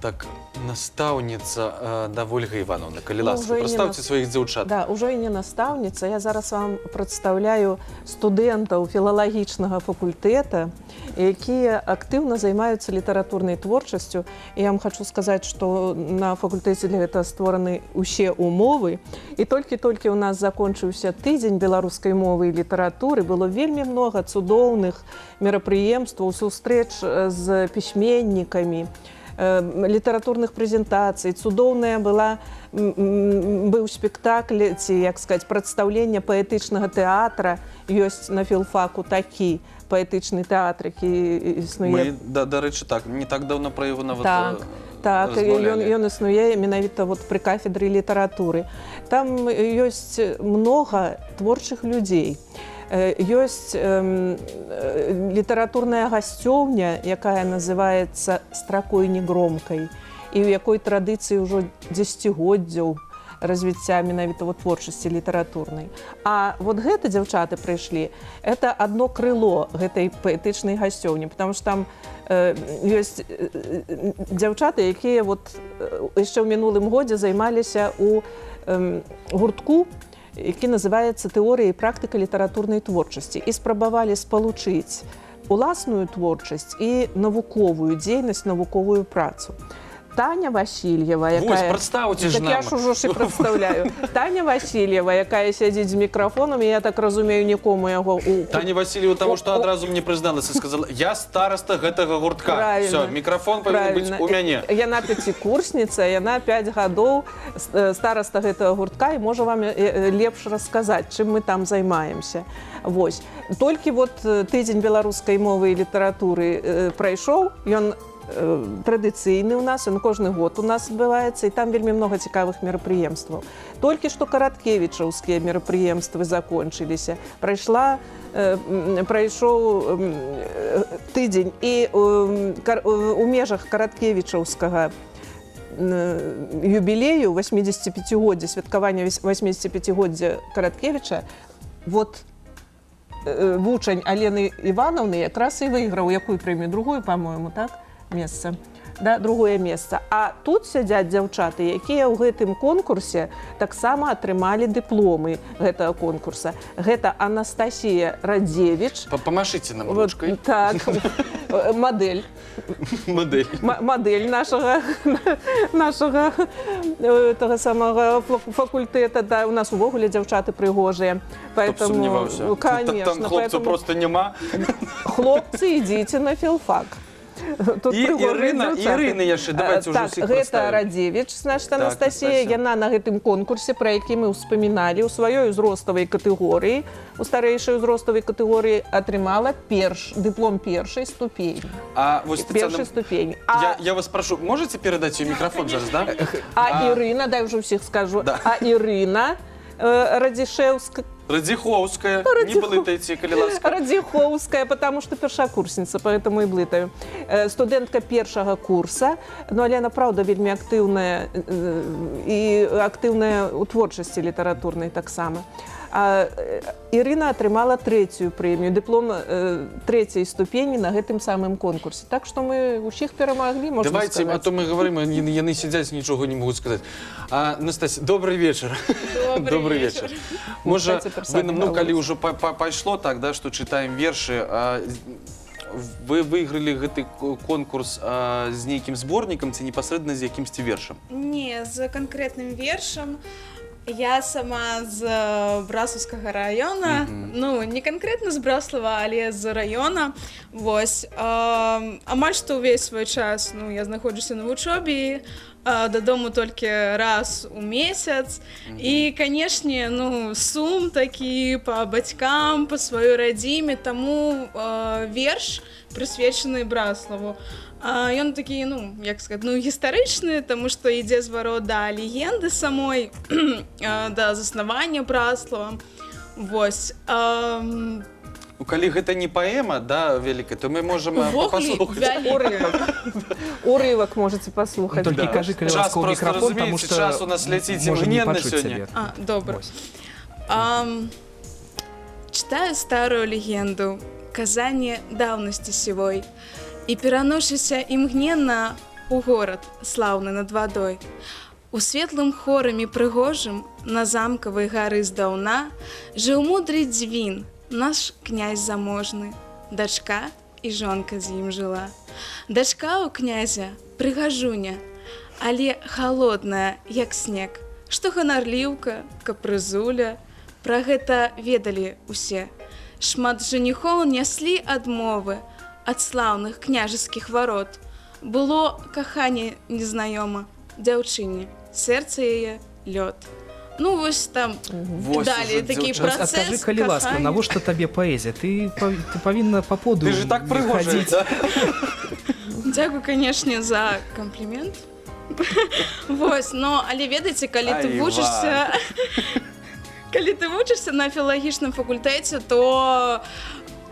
так настаўніца Ольга Івановна. Калі ласка, прадставце сваіх дзяўчат. Да, уже и не наставница. Я зараз вам представляю студентов филологичного факультета, которые активно занимаются литературной творчестью. И я вам хочу сказать, что на факультете для этого створаны усе умовы. И только у нас закончился тыдзень беларускай мовы и литературы, было вельмі много цудоўных мерапрыемстваў, сустрэч з пісьменнікамі, літературных прэзентацый. Цудоўная быў спектакль, ці, як сказаць, прадстаўленне паэтычнага тэатра. Ёсць на філфаку такі паэтычны тэатр, які існуе. Мы, дарэчы, так, не так даўно пра яго нават Так, ён існуе менавіта пры кафедры літаратуры. Там ёсць многа творчых людзей. Ёсць літаратурная гасцёўня, якая называецца «Стракой негромкай», і ў якой традыцыі ўжо дзесяцігоддзяў развіцця менавіта творчасці літаратурнай. А гэта дзяўчаты прыйшлі, это одно крыло гэтай паэтычнай гасцёўні, потому что там ёсць дзяўчаты, якія яшчэ ў мінулым годзе займаліся у гуртку, які называецца «Тэорыя і практыка літаратурнай творчасці», і спрабавалі спалучыць уласную творчасць і навуковую дзейнасць, навуковую працу. Таня Васильева, якая... Представьте же нам. Я ж ужо ж і представляю. Таня Васильева, якая сядзіць з мікрафонам, і я так разумею, нікому яго... Таня Васильева, тому что адразу мне прызналася, сказала, я староста гэтага гуртка. Все, мікрафон павінен быць у мяне. Яна пяцікурсніца, яна 5 гадоў староста гэтага гуртка, і можа вам лепш расказаць, чым мы там займаемся. Вось. Толькі тыдзень беларускай мовы і літаратуры прайшоў, ён традыцыйны у нас, он кожны год у нас адбываецца, і там вельмі много цікавых мерапрыемстваў. Толькі што караткевічаўскія мерапрыемствы закончыліся. Прайшоў тыдзень, і у межах караткевічаўскага юбілею 85-годдзя, святкавання 85-годдзя Караткевіча, вучань Алены Івановны якраз і выйграў якую прэмію? Другую, по-моему, так? Месца. Да, другое месца. А тут сядзяць дзяўчаты, якія ў гэтым конкурсе таксама атрымалі дыпломы гэтага конкурса. Гэта Анастасія Радзевіч. Памашыце нам ручкой. Так, модель. Модель нашага того самого факультэта. Да, у нас увогуле дзяўчаты прыгожыя. Чтоб сумневаўся. Там хлопцаў просто няма. Хлопцы, ідзіце на філфак. І Ірына яшчэ, давайте ўжо ўсіх прадставім. Гэта Радзевіч, значит, Анастасія, яна на гэтым конкурсе, пра які мы ўспаміналі, у сваёй узроставай катэгорыі, у старэйшай узроставай катэгорыі атрымала дыплом першай ступені. Першай ступені. Я вас прашу, можете перадаць ёй мікрафон зараз, да? А Ірына, дай ўжо ўсіх скажу, а Ірына Радзіхоўская, не блытайце, калі ласка. Радзіхоўская, потому что першакурсніца, поэтому і блытаю. Студэнтка першага курса, ну, але яна, праўда, вельмі актыўная і актыўная ў творчасці літаратурнай таксама. Ірына атрымала 3-ю прэмію, дыплом 3-й ступені на гэтым самым конкурсе. Так што мы ўсіх перамаглі, можна Давайте, сказаць. а то мы говорим, яны сидят, ничего не могут сказать. Настасья, добрый вечер. Добрый вечер. Может, вы нам, ну, коли уже пошло так, да, что читаем верши, вы выиграли гэты конкурс з нейкім зборнікам ці непасрэдна з якімсьці вершам? Не, з канкрэтным вершам. Я сама з Браслаўскага района, ну, не канкрэтна з Браслава, але з района. Вось. Амаль што ўвесь свой час, ну, я знаходжуся на вучобе, дадому толькі раз у месяц. І, канешне, ну, сум такі па бацькам, па сваёй радзіме, таму верш прысвечаны Браславу. Ён такі, ну, як сказаць, ну, гістарычны, таму што ідзе зварот да легенды самой, да заснавання Браслава. Вось. Калі гэта не паэма, да, вялікая, то мы можам паслухаць. Урывак можаце паслухаць. Толькі кажы, калі ласка, ў мікрафон, таму што час у нас ляціць можа не імгненна пачуць сёння. цябе. Добра. Читаю старую легенду, казанне даўнасці сівой, і пераношуся імгненна ў горад, слаўны над вадой. У светлым хораме прыгожым на замкавай гары здаўна жыў мудры дзвін, наш князь заможны. Дачка і жонка з ім жыла. Дачка ў князя прыгажуня, але халодная, як снег. Што ганарліўка, капрызуля, пра гэта ведалі ўсе. Шмат жаніхоў няслі адмовы ад слаўных княжескіх варот. Было каханне незнаёма, дзяўчыне, сэрца яе лёд. Ну, вось там далей такі працэс кахання. Скажы, калі ласка, навошта табе паэзія? Ты павінна па поду Ты же так прыгожая, да? Дзякуй, канешне, за камплімент. Вось, но, але ведаеце, калі ты вучышся... Калі ты вучышся на філалагічным факультэце, то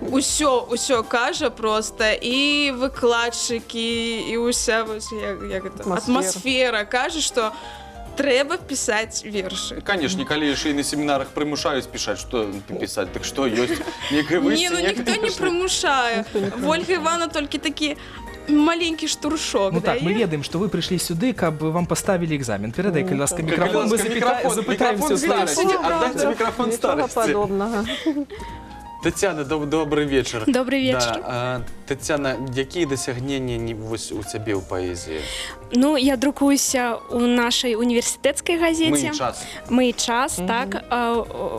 усё кажа проста, і выкладчыкі, і ўся атмасфера кажа, што трэба пісаць вершы. Конечно, калі яшчэ і на семінарах прымушаюць пісаць, што пісаць, так што ёсць некае выйсце? Не, ну ніхто не прымушае. Вольга Івана толькі такі маленькі штуршок. Ну так, мы ведаем, што вы прыйшлі сюды, каб вам паставілі экзамен. Перадай, калі ласка, мікрафон, мы запытаем ўсё старасці. Аддайце мікрафон старасці. Тетяна, добрый вечер. Добрый вечер. Да, Тетяна, якія дасягненні у цябе ў паэзіі? Ну, я друкуюся ў нашай універсітэцкай газеце. Мы час, так.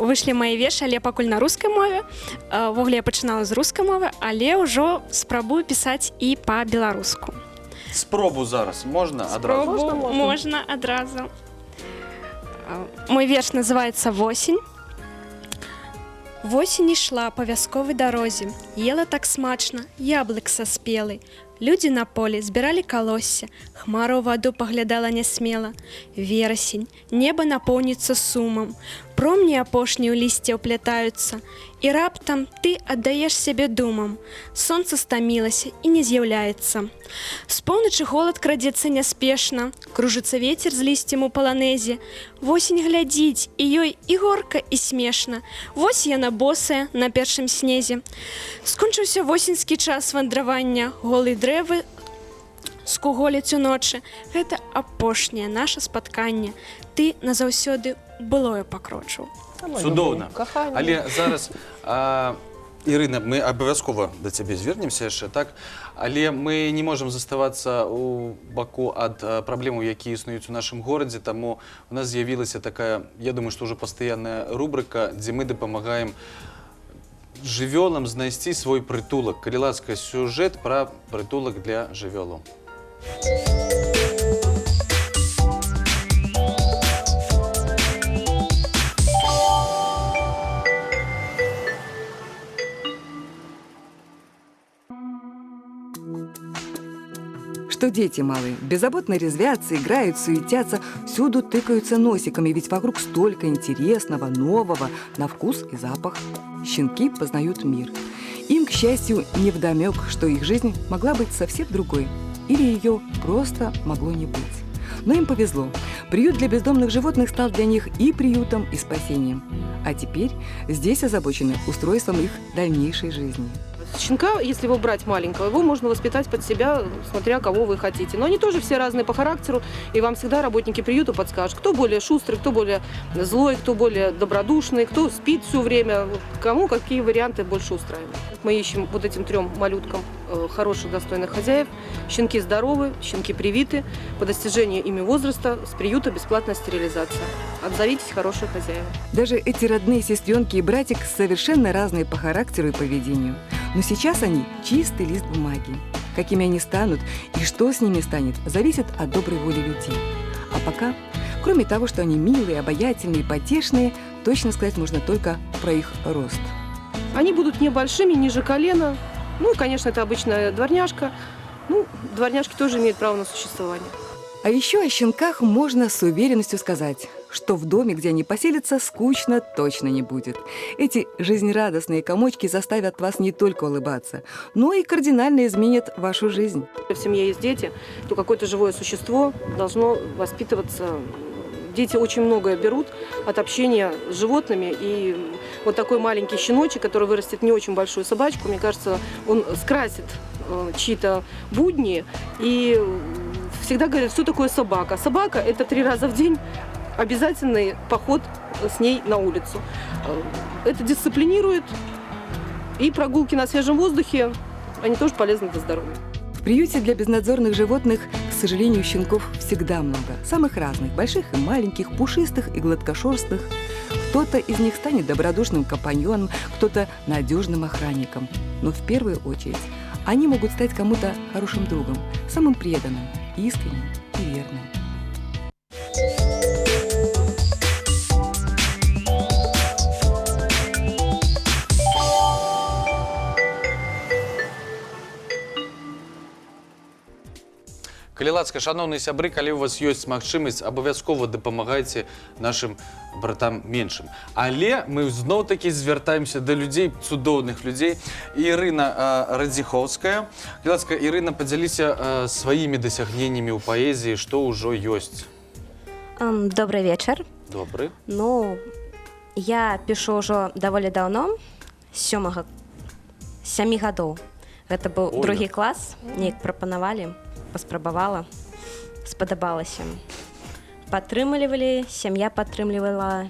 Вышлі мае вершы, але пакуль на рускай мове. Ввогуле я пачынала з рускай мовы, але ўжо спрабую пісаць і па-беларуску. Спробу зараз можна адразу? Спробу можна адразу. Мой верш называецца «Восень». Восень ішла па вясковай дарозе, ела так смачна, яблык саспелы. Людзі на полі збіралі калосся, хмара ў ваду паглядала нясмела. Верасень, неба напоўніцца сумам, промні апошнія ў лісце ўплятаюцца, і раптам ты аддаеш сябе думам. Сонца стамілася і не з'яўляецца. З поўначы голад крадзецца няспешна, кружыцца вецер з лісцем у паланезе. Восень глядзіць, і ёй і горка, і смешна. Вось яна босая на першым снезе. Скончыўся восеньскі час вандравання, голы дрэвы скуголяць уночы. Гэта апошняе наша спатканне. Ты назаўсёды былое пакрочыў. Цудоўна. Але зараз, Ірына, мы абавязкова да цябе звернемся яшчэ, так? Але мы не можам заставацца ў баку ад праблемаў, якія існуюць у нашым горадзе, таму у нас з'явілася такая, я думаю, што ўжо пастаянная рубрыка, дзе мы дапамагаем жывёлам знайсці свой прытулак. Калі ласка, сюжэт пра прытулак для жывёлаў. что дети малые беззаботно резвятся, играют, суетятся, всюду тыкаются носиками, ведь вокруг столько интересного, нового, на вкус и запах. Щенки познают мир. Им, к счастью, невдомек, что их жизнь могла быть совсем другой. Или ее просто могло не быть. Но им повезло. Приют для бездомных животных стал для них и приютом, и спасением. А теперь здесь озабочены устройством их дальнейшей жизни. Щенка, если его брать маленького, его можно воспитать под себя, смотря кого вы хотите. Но они тоже все разные по характеру, и вам всегда работники приюта подскажут, кто более шустрый, кто более злой, кто более добродушный, кто спит все время, кому какие варианты больше устраивают. Мы ищем вот этим 3 малюткам хороших, достойных хозяев. Щенки здоровы, щенки привиты. По достижению ими возраста с приюта бесплатная стерилизация. Отзовитесь, хорошие хозяева. Даже эти родные сестренки и братик совершенно разные по характеру и поведению. Но сейчас они чистый лист бумаги. Какими они станут и что с ними станет, зависит от доброй воли людей. А пока, кроме того, что они милые, обаятельные, потешные, точно сказать можно только про их рост. Они будут небольшими, ниже колена. Ну, конечно, это обычная дворняжка. Ну, дворняжки тоже имеют право на существование. А еще о щенках можно с уверенностью сказать, что в доме, где они поселятся, скучно точно не будет. Эти жизнерадостные комочки заставят вас не только улыбаться, но и кардинально изменят вашу жизнь. Если в семье есть дети, то какое-то живое существо должно воспитываться. Дети очень многое берут от общения с животными. И вот такой маленький щеночек, который вырастет не очень большую собачку, мне кажется, он скрасит чьи-то будни. И всегда говорят, что такое собака. Собака – это 3 раза в день обязательный поход с ней на улицу. Это дисциплинирует. И прогулки на свежем воздухе, они тоже полезны для здоровья. В приюте для безнадзорных животных, к сожалению, щенков всегда много. Самых разных, больших и маленьких, пушистых и гладкошерстных. Кто-то из них станет добродушным компаньоном, кто-то надежным охранником. Но в первую очередь они могут стать кому-то хорошим другом, самым преданным, искренним и верным. Калі ласка, шановныя сябры, калі у вас ёсць магчымасць, абавязкова дапамагайце нашым братам меншым. Але мы зноў-такі звяртаемся да людзей, цудоўных людзей. Ірына Радзіхоўская. Калі ласка, Ірына, падзяліся сваімі дасягненнямі ў паэзіі, што ўжо ёсць. Добрый вечер. Добры. Ну, я пишу ўжо даволі даўно, з 7 гадоў. Гэта быў другі клас, неяк прапанавалі. Паспрабавала, спадабалася. Падтрымлівалі, сям'я падтрымлівала,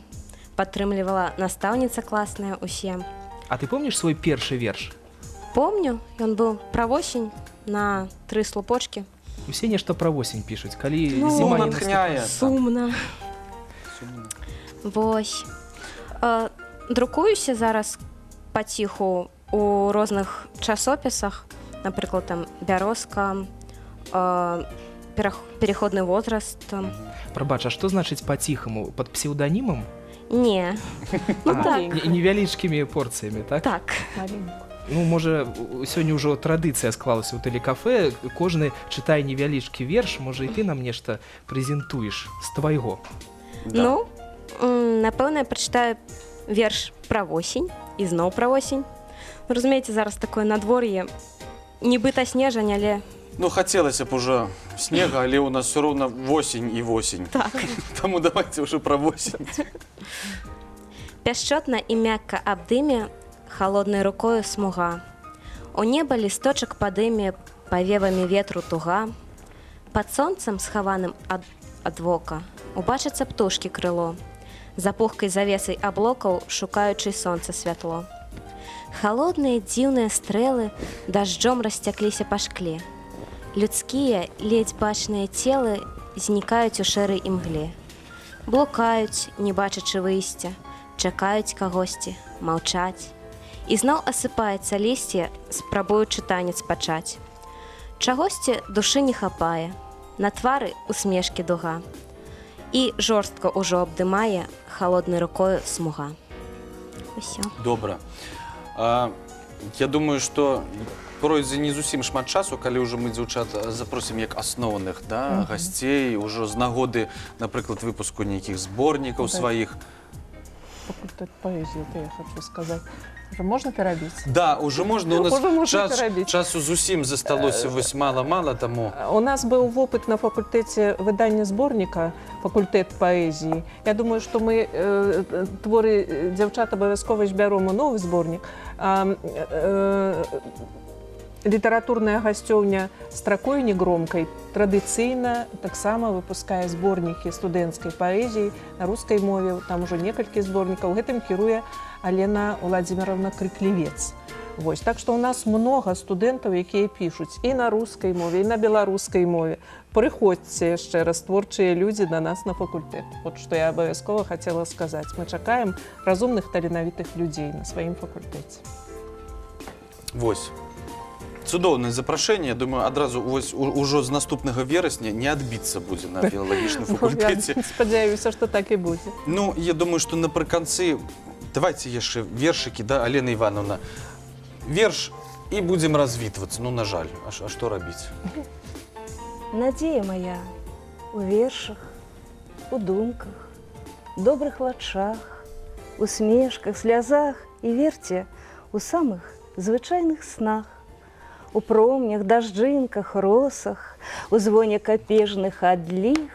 настаўніца класная, усе. А ты помнишь свой першы верш? Помню, ён быў пра восень на 3 слупочкі. Усе нешта пра восень пішуць, калі зіма не наступае. Сумна. Вось. Друкуюся зараз паціху у розных часопісах, напрыклад, там «Бярозка», «Переходный возраст». Прабач, а што значыць па-ціхаму? Пад псеўданімам? Не. Ну так. Невялічкімі порцыямі, так? Так. Ну, можа, сёння ўжо традыцыя склалася ў тэлекафе, кожны чытае невялічкі верш, можа, і ты нам нешта прэзентуеш з твайго. Ну, напэўна, я прачытаю верш пра восень, і зноў пра восень. Разумееце, зараз такое надвор'е, нібыта снежань, але... Ну, хацелася б уже снега, але у нас все роўна восень і восень. Так. Таму давайте уже пра восень. Пяшчотна і мякка абдыме холодной рукою смуга. У неба лісточак падыме павевамі ветру туга. Пад сонцам, схаваным ад вока, убачацца птушкі крыло. За пухкай завесай аблокаў, шукаючы сонца святло. Холодныя дзіўныя стрэлы дажджом расцякліся па шкле. Людскія, ледзь бачныя целы знікаюць у шэрай імгле. Блукаюць, не бачачы выйсця, чакаюць кагосьці, маўчаць. І зноў асыпаецца лісце, спрабуючы танец пачаць. Чагосьці душы не хапае, на твары усмешкі дуга. І жорстка ўжо абдымае холоднай рукою смуга. Усё. Добра. Я думаю, что пройдзе не зусім шмат часу, калі ўжо мы дзяўчат запросім як асноўных, да, гасцей, ўжо з нагоды, напрыклад, выпуску нейкіх зборнікаў сваіх. Факультет поэзии, это я хочу сказать. Уже можно перебить? Да, уже можно. У нас Уже можно перебить. часу зусім засталося вось мало-мало, тому... У нас был опыт на факультете выдания сборника, факультет поэзии. Я думаю, что мы творы дзяўчат абавязкова збяром у новый сборник. Літаратурная гасцёўня «Строкой негромкой» традыцыйна таксама выпускае зборнікі студэнцкай паэзіі на рускай мове. Там ужо некалькі зборнікаў. Гэтым кіруе Алена Владимировна Крыклевец. Вось. Так што у нас много студэнтаў, якія пішуць і на рускай мове, і на беларускай мове. Прыходзьце яшчэ раз, творчыя людзі да нас на факультэт. Вот што я абавязкова хацела сказаць. Мы чакаем разумных, таленавітых людзей на сваім факультэце. Вось. Цудоўнае запрашэнне, думаю, адразу ўжо з наступнага верасня не адбіцца будзе на філалагічным факультэце. Я спадзяюся, што так і будзе. Ну, я думаю, што напрыканцы давайте яшчэ вершыкі, да, Алена Івановна. Верш і будзем развітвацца, ну, на жаль, а што рабіць? Надзея моя у вершах, у думках, добрых вачах, у смешках, слязах і, верце, у самых звычайных снах. У промнях, дажджынках, росах, у звоне капежных адліх,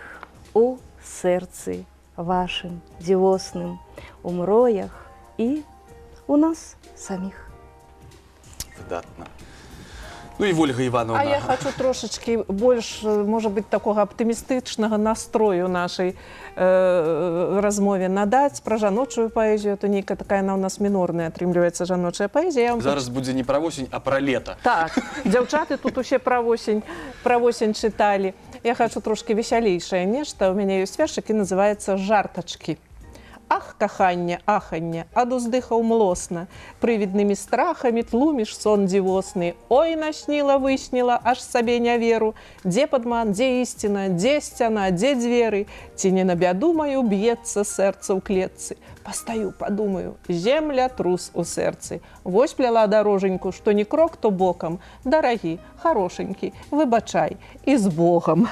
у сэрцы вашым дзівосным, у мроях і у нас саміх. Выдатна. Ну і Ольга Івановна. А я хочу трошечки больш, может быть, такого оптимистичного настрою нашей размове надать про жаночую поэзию. Это некая такая, она у нас минорная, атрымліваецца жаночая поэзия. Зараз будзе не про осень, а про лето. Так, дзяўчаты тут усе про осень читали. Я хочу трошки весялейшее нешта. У меня есть вершик и называется «Жарточки». Ах, каханне, аханне, ад уздыхаў млосна, прывіднымі страхамі тлуміш сон дзівосны. Ой, нашніла, высніла, аж сабе не веру. Дзе падман, дзе ісціна, дзе сцяна, дзе дзверы? Ці не на бяду маю б'ецца сэрца ў клетцы? Пастаю, падумаю, земля трус у сэрцы. Вось пляла дароженьку, што не крок, то бокам. Дарагі, хорошенькі, выбачай, і з Богом.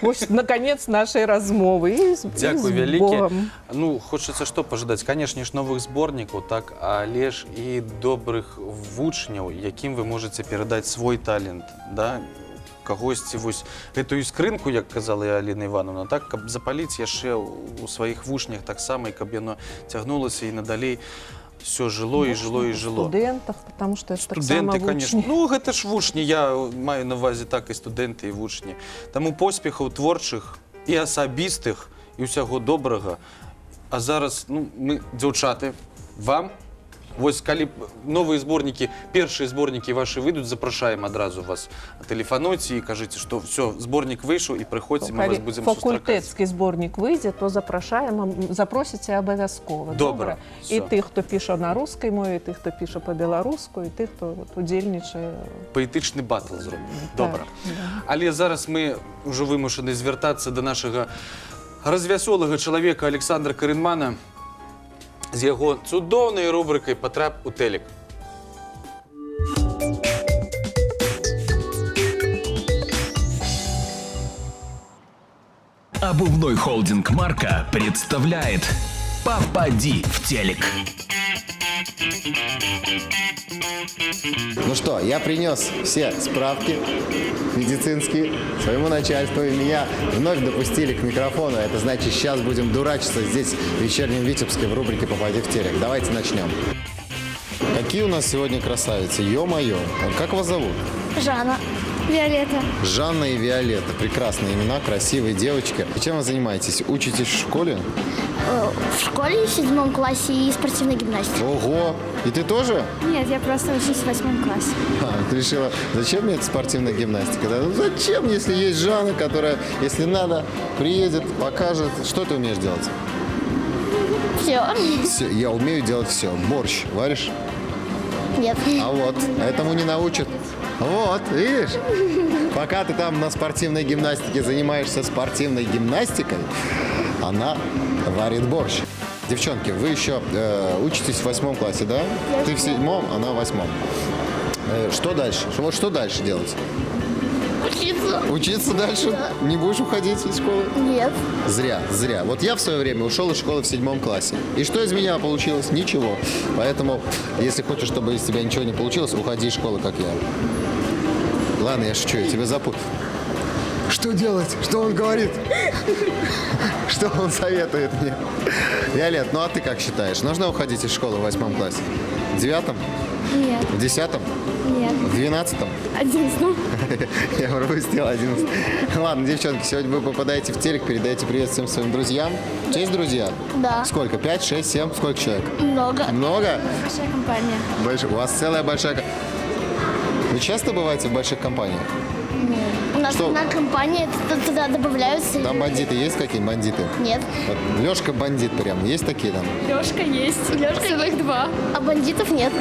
Вось, наконец, нашей размовы. Дякую вялікі. Ну, хочется что пожадаць? Конечно ж, новых зборнікаў, так, але ж і добрых вучняў, якім вы можете перадаць свой талент, да? Кагосьці вось гэтую скрынку, як казала Алена Івановна, так, каб запаліць яшчэ у сваіх вучнях таксама, і каб яно цягнулася і надалей все жыло і жыло і жыло. Студэнтах, потому что это студэнты, конечно. Ну, гэта ж вучні, я маю на увазе так і студэнты, і вучні. Таму поспехаў творчых і асабістых, і ўсяго добрага. А зараз, ну, мы, дзяўчаты, вам, вось калі новыя зборнікі, першыя зборнікі вашы выйдуць, запрашаем адразу вас. Тэлефануйце і кажыце, што все, зборнік выйшаў і прыходзьце, мы вас будзем сустракаць. Факультэцкі зборнік выйдзе, то запрашаем, запросіце абавязкова. Добра. І тых, хто піша на рускай мове, і тых, хто піша па-беларуску, і тых, хто удзельнічае. Паэтычны батл зробім. Добра. Але зараз мы ўжо вымушаны звяртацца да нашага развясёлага чалавека Александра Карынмана з яго цудоўнай рубрыкай «Патрап у тэлек». Обувной холдинг «Марка» представляет «Попади в телек». Ну что, я принес все справки медицинские своему начальству, и меня вновь допустили к микрофону. Это значит, сейчас будем дурачиться здесь, в вечернем Витебске, в рубрике «Попади в телек». Давайте начнем. Какие у нас сегодня красавицы? Ё-моё. Как вас зовут? Жанна. Виолетта. Жанна и Виолетта. Прекрасные имена, красивые девочки. Чем вы занимаетесь? Учитесь в школе? В школе в 7 классе и спортивной гимнастике. Ого! И ты тоже? Нет, я просто учусь в 8 классе. Ты решила, зачем мне эта спортивная гимнастика? Да? Ну, зачем, если есть Жанна, которая, если надо, приедет, покажет. Что ты умеешь делать? Все. Все. Я умею делать все. Борщ варишь? Нет. А вот, этому не научат. Вот, видишь? Пока ты там на спортивной гимнастике занимаешься спортивной гимнастикой, она варит борщ. Девчонки, вы еще учитесь в 8 классе, да? Ты в 7, она в 8. Что дальше? Вот что дальше делать? Учиться. Учиться дальше? Да. Не будешь уходить из школы? Нет. Зря. Вот я в свое время ушел из школы в 7 классе. И что из меня получилось? Ничего. Поэтому, если хочешь, чтобы из тебя ничего не получилось, уходи из школы, как я. Ладно, я шучу, я тебя запутал. Что делать? Что он говорит? Что он советует мне? Виолет, ну а ты как считаешь? Нужно уходить из школы в 8 классе? В 9? Нет. В 10? Нет. В 12? 11. Я пропустил 11. Ладно, девчонки, сегодня вы попадаете в телек, передайте привет всем своим друзьям. У тебя есть друзья? Да. Сколько? 5, 6, 7? Сколько человек? Много. Много? Большая компания. У вас целая большая... Вы часто бываете в больших компаниях? Нет. У нас Что? одна компания, туда добавляются... Там бандиты есть какие-нибудь бандиты? Нет. Вот Лёшка бандит прям. Есть такие там? Лёшка есть. Лёшка есть. 2. А бандитов нет.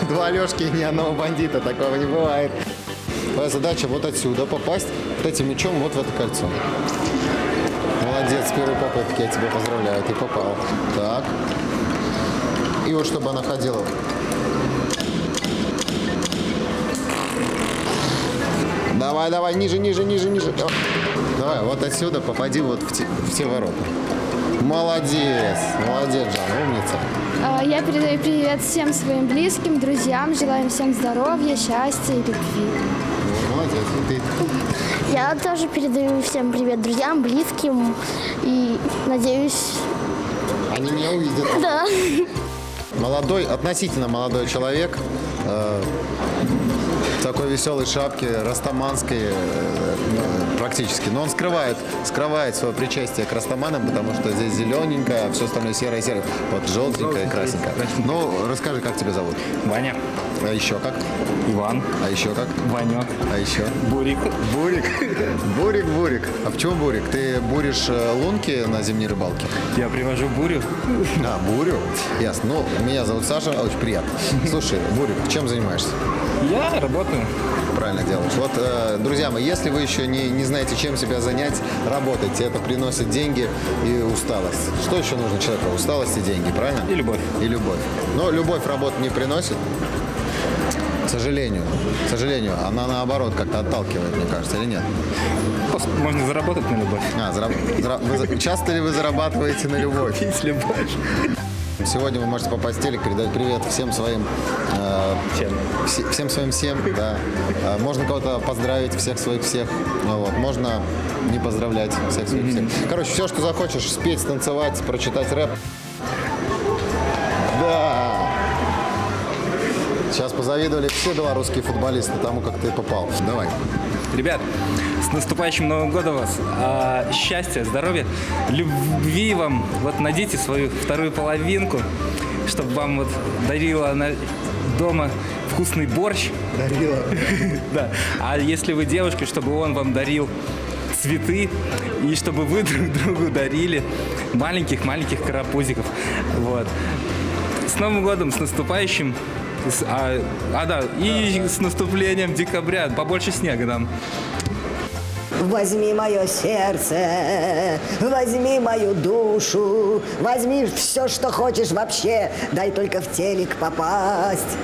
2 Лёшки и ни одного бандита. Такого не бывает. Твоя задача вот отсюда попасть вот этим мячом вот в это кольцо. Молодец, с первой попытки. Я тебя поздравляю. Ты попал. Так. И вот чтобы она ходила. Давай, ниже. О. Давай, вот отсюда попади вот в те ворота. Молодец, Жан, умница. Я передаю привет всем своим близким, друзьям, желаю им всем здоровья, счастья и любви. Молодец, и ты. Я тоже передаю всем привет друзьям, близким и надеюсь... Они меня увидят. Да. Относительно молодой человек, в такой веселой шапке, растаманской практически. Но он скрывает свое причастие к растаманам, потому что здесь зелененькое, а все остальное серое. Вот желтенькое и красненькое. Ну, расскажи, как тебя зовут? Ваня. А еще как? Иван. А еще как? Ванек. А еще? Бурик. Бурик. А почему бурик? Ты буришь лунки на зимней рыбалке? Я привожу бурю. А, бурю? Ясно. Ну, меня зовут Саша, очень приятно. Слушай, Бурик, чем занимаешься? Я работаю. Правильно делаешь. Вот, друзья мои, если вы еще не знаете, чем себя занять, работайте. Это приносит деньги и усталость. Что еще нужно человеку? Усталость и деньги, правильно? И любовь. Но любовь работу не приносит. К сожалению, она наоборот как-то отталкивает, мне кажется, или нет? Можно заработать на любовь. Часто ли вы зарабатываете на любовь? Любовь. Сегодня вы можете попасть в телек, передать привет всем своим... всем своим всем, да. Можно кого-то поздравить, всех. Вот. Можно не поздравлять всех своих всех. Короче, все, что захочешь, спеть, станцевать, прочитать рэп. Да! Сейчас позавидовали все белорусские футболисты тому, как ты попал. Давай. Ребят, с наступающим Новым годом вас. Счастья, здоровья, любви вам. Вот найдите свою вторую половинку, чтобы вам вот дарила она дома вкусный борщ. Дарила? Да. А если вы девушка, чтобы он вам дарил цветы, и чтобы вы друг другу дарили маленьких карапузиков. Вот. С Новым годом, с наступающим. Да, и с наступлением декабря побольше снега нам. Возьми мое сердце, возьми мою душу, возьми все, что хочешь вообще, дай только в телек попасть.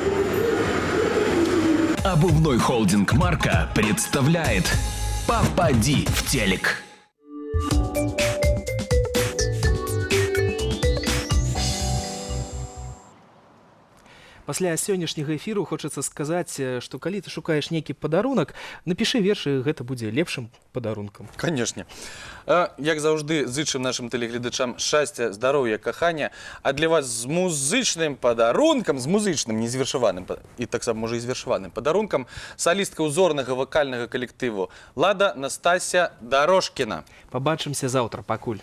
Обувной холдинг «Марка» представляет «Попади в телек». Пасля сённяшняга эфіру хочацца сказаць, што калі ты шукаеш нейкі падарунак, напішы верш, і гэта будзе лепшым падарункам. Канешне. Як заўжды, зычым нашым тэлегледачам шчасця, здароўя, кахання, а для вас з музычным падарункам, з музычным, незвершаваным, і таксама, можа, і звершаваным падарункам, салістка узорнага вакальнага калектыву Лада Настасья Дорожкіна. Пабачымся заўтра, пакуль.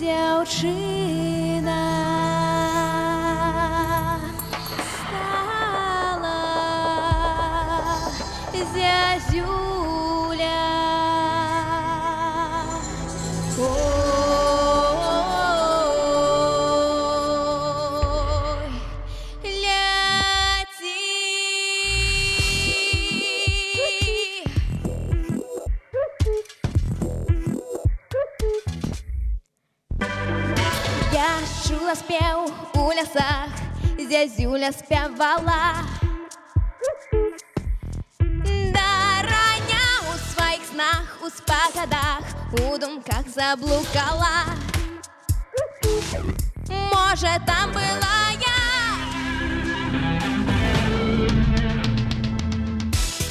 Дзяўчына стала зязюля. Ой, ляці спеў у лясах, зязюля спявала. Да рання у сваіх снах, у спагадах, у думках заблукала. Може, там была я.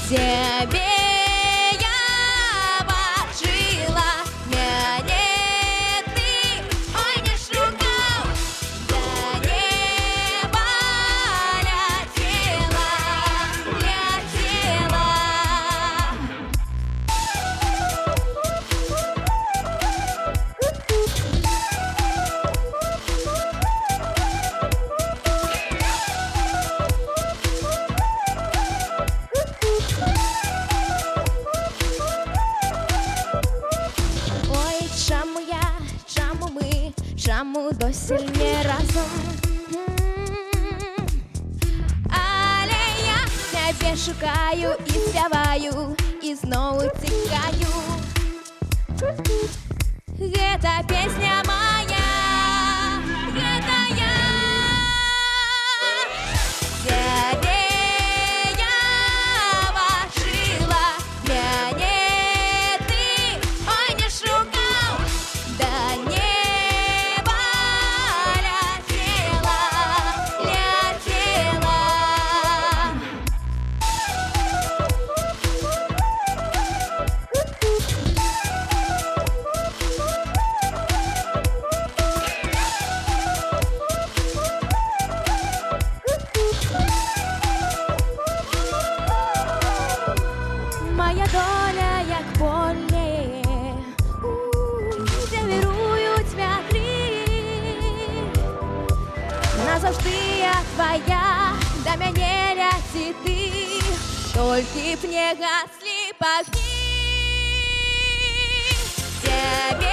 Тебе чаму досі не разом? Але я тебе шукаю і спяваю, і знову тікаю. Гэта песня моя, гэта я. Тебе я бачила, мяне ты, ой, не шукаў, да не. Моя доля, як поле, де вірують вятри. Назавжди я твоя, да мяне ляці ты, толькі б не гаслі пагні. Тебе